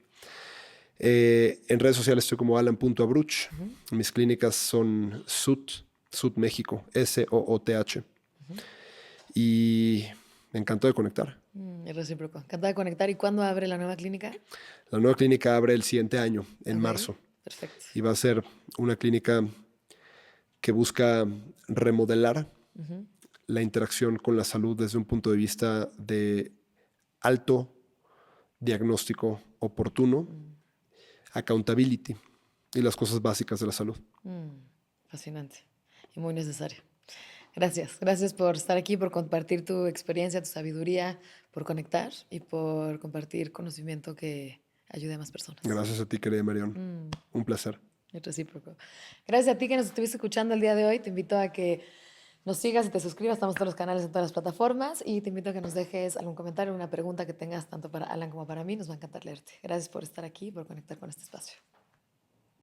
En redes sociales estoy como Alan.abruch. Mis clínicas son Sut México, SOOTH. Y me encantó de conectar. Es recíproco. Encantada de conectar. ¿Y cuándo abre la nueva clínica? La nueva clínica abre el siguiente año, en Ok, marzo. Perfecto. Y va a ser una clínica que busca remodelar la interacción con la salud desde un punto de vista de alto diagnóstico oportuno, accountability y las cosas básicas de la salud. Fascinante y muy necesario. Gracias. Gracias por estar aquí, por compartir tu experiencia, tu sabiduría, por conectar y por compartir conocimiento que ayude a más personas. Gracias a ti, querida Marión. Un placer. Es recíproco. Gracias a ti que nos estuviste escuchando el día de hoy. Te invito a que nos sigas y te suscribas. Estamos en todos los canales, en todas las plataformas. Y te invito a que nos dejes algún comentario, una pregunta que tengas tanto para Alan como para mí. Nos va a encantar leerte. Gracias por estar aquí y por conectar con este espacio.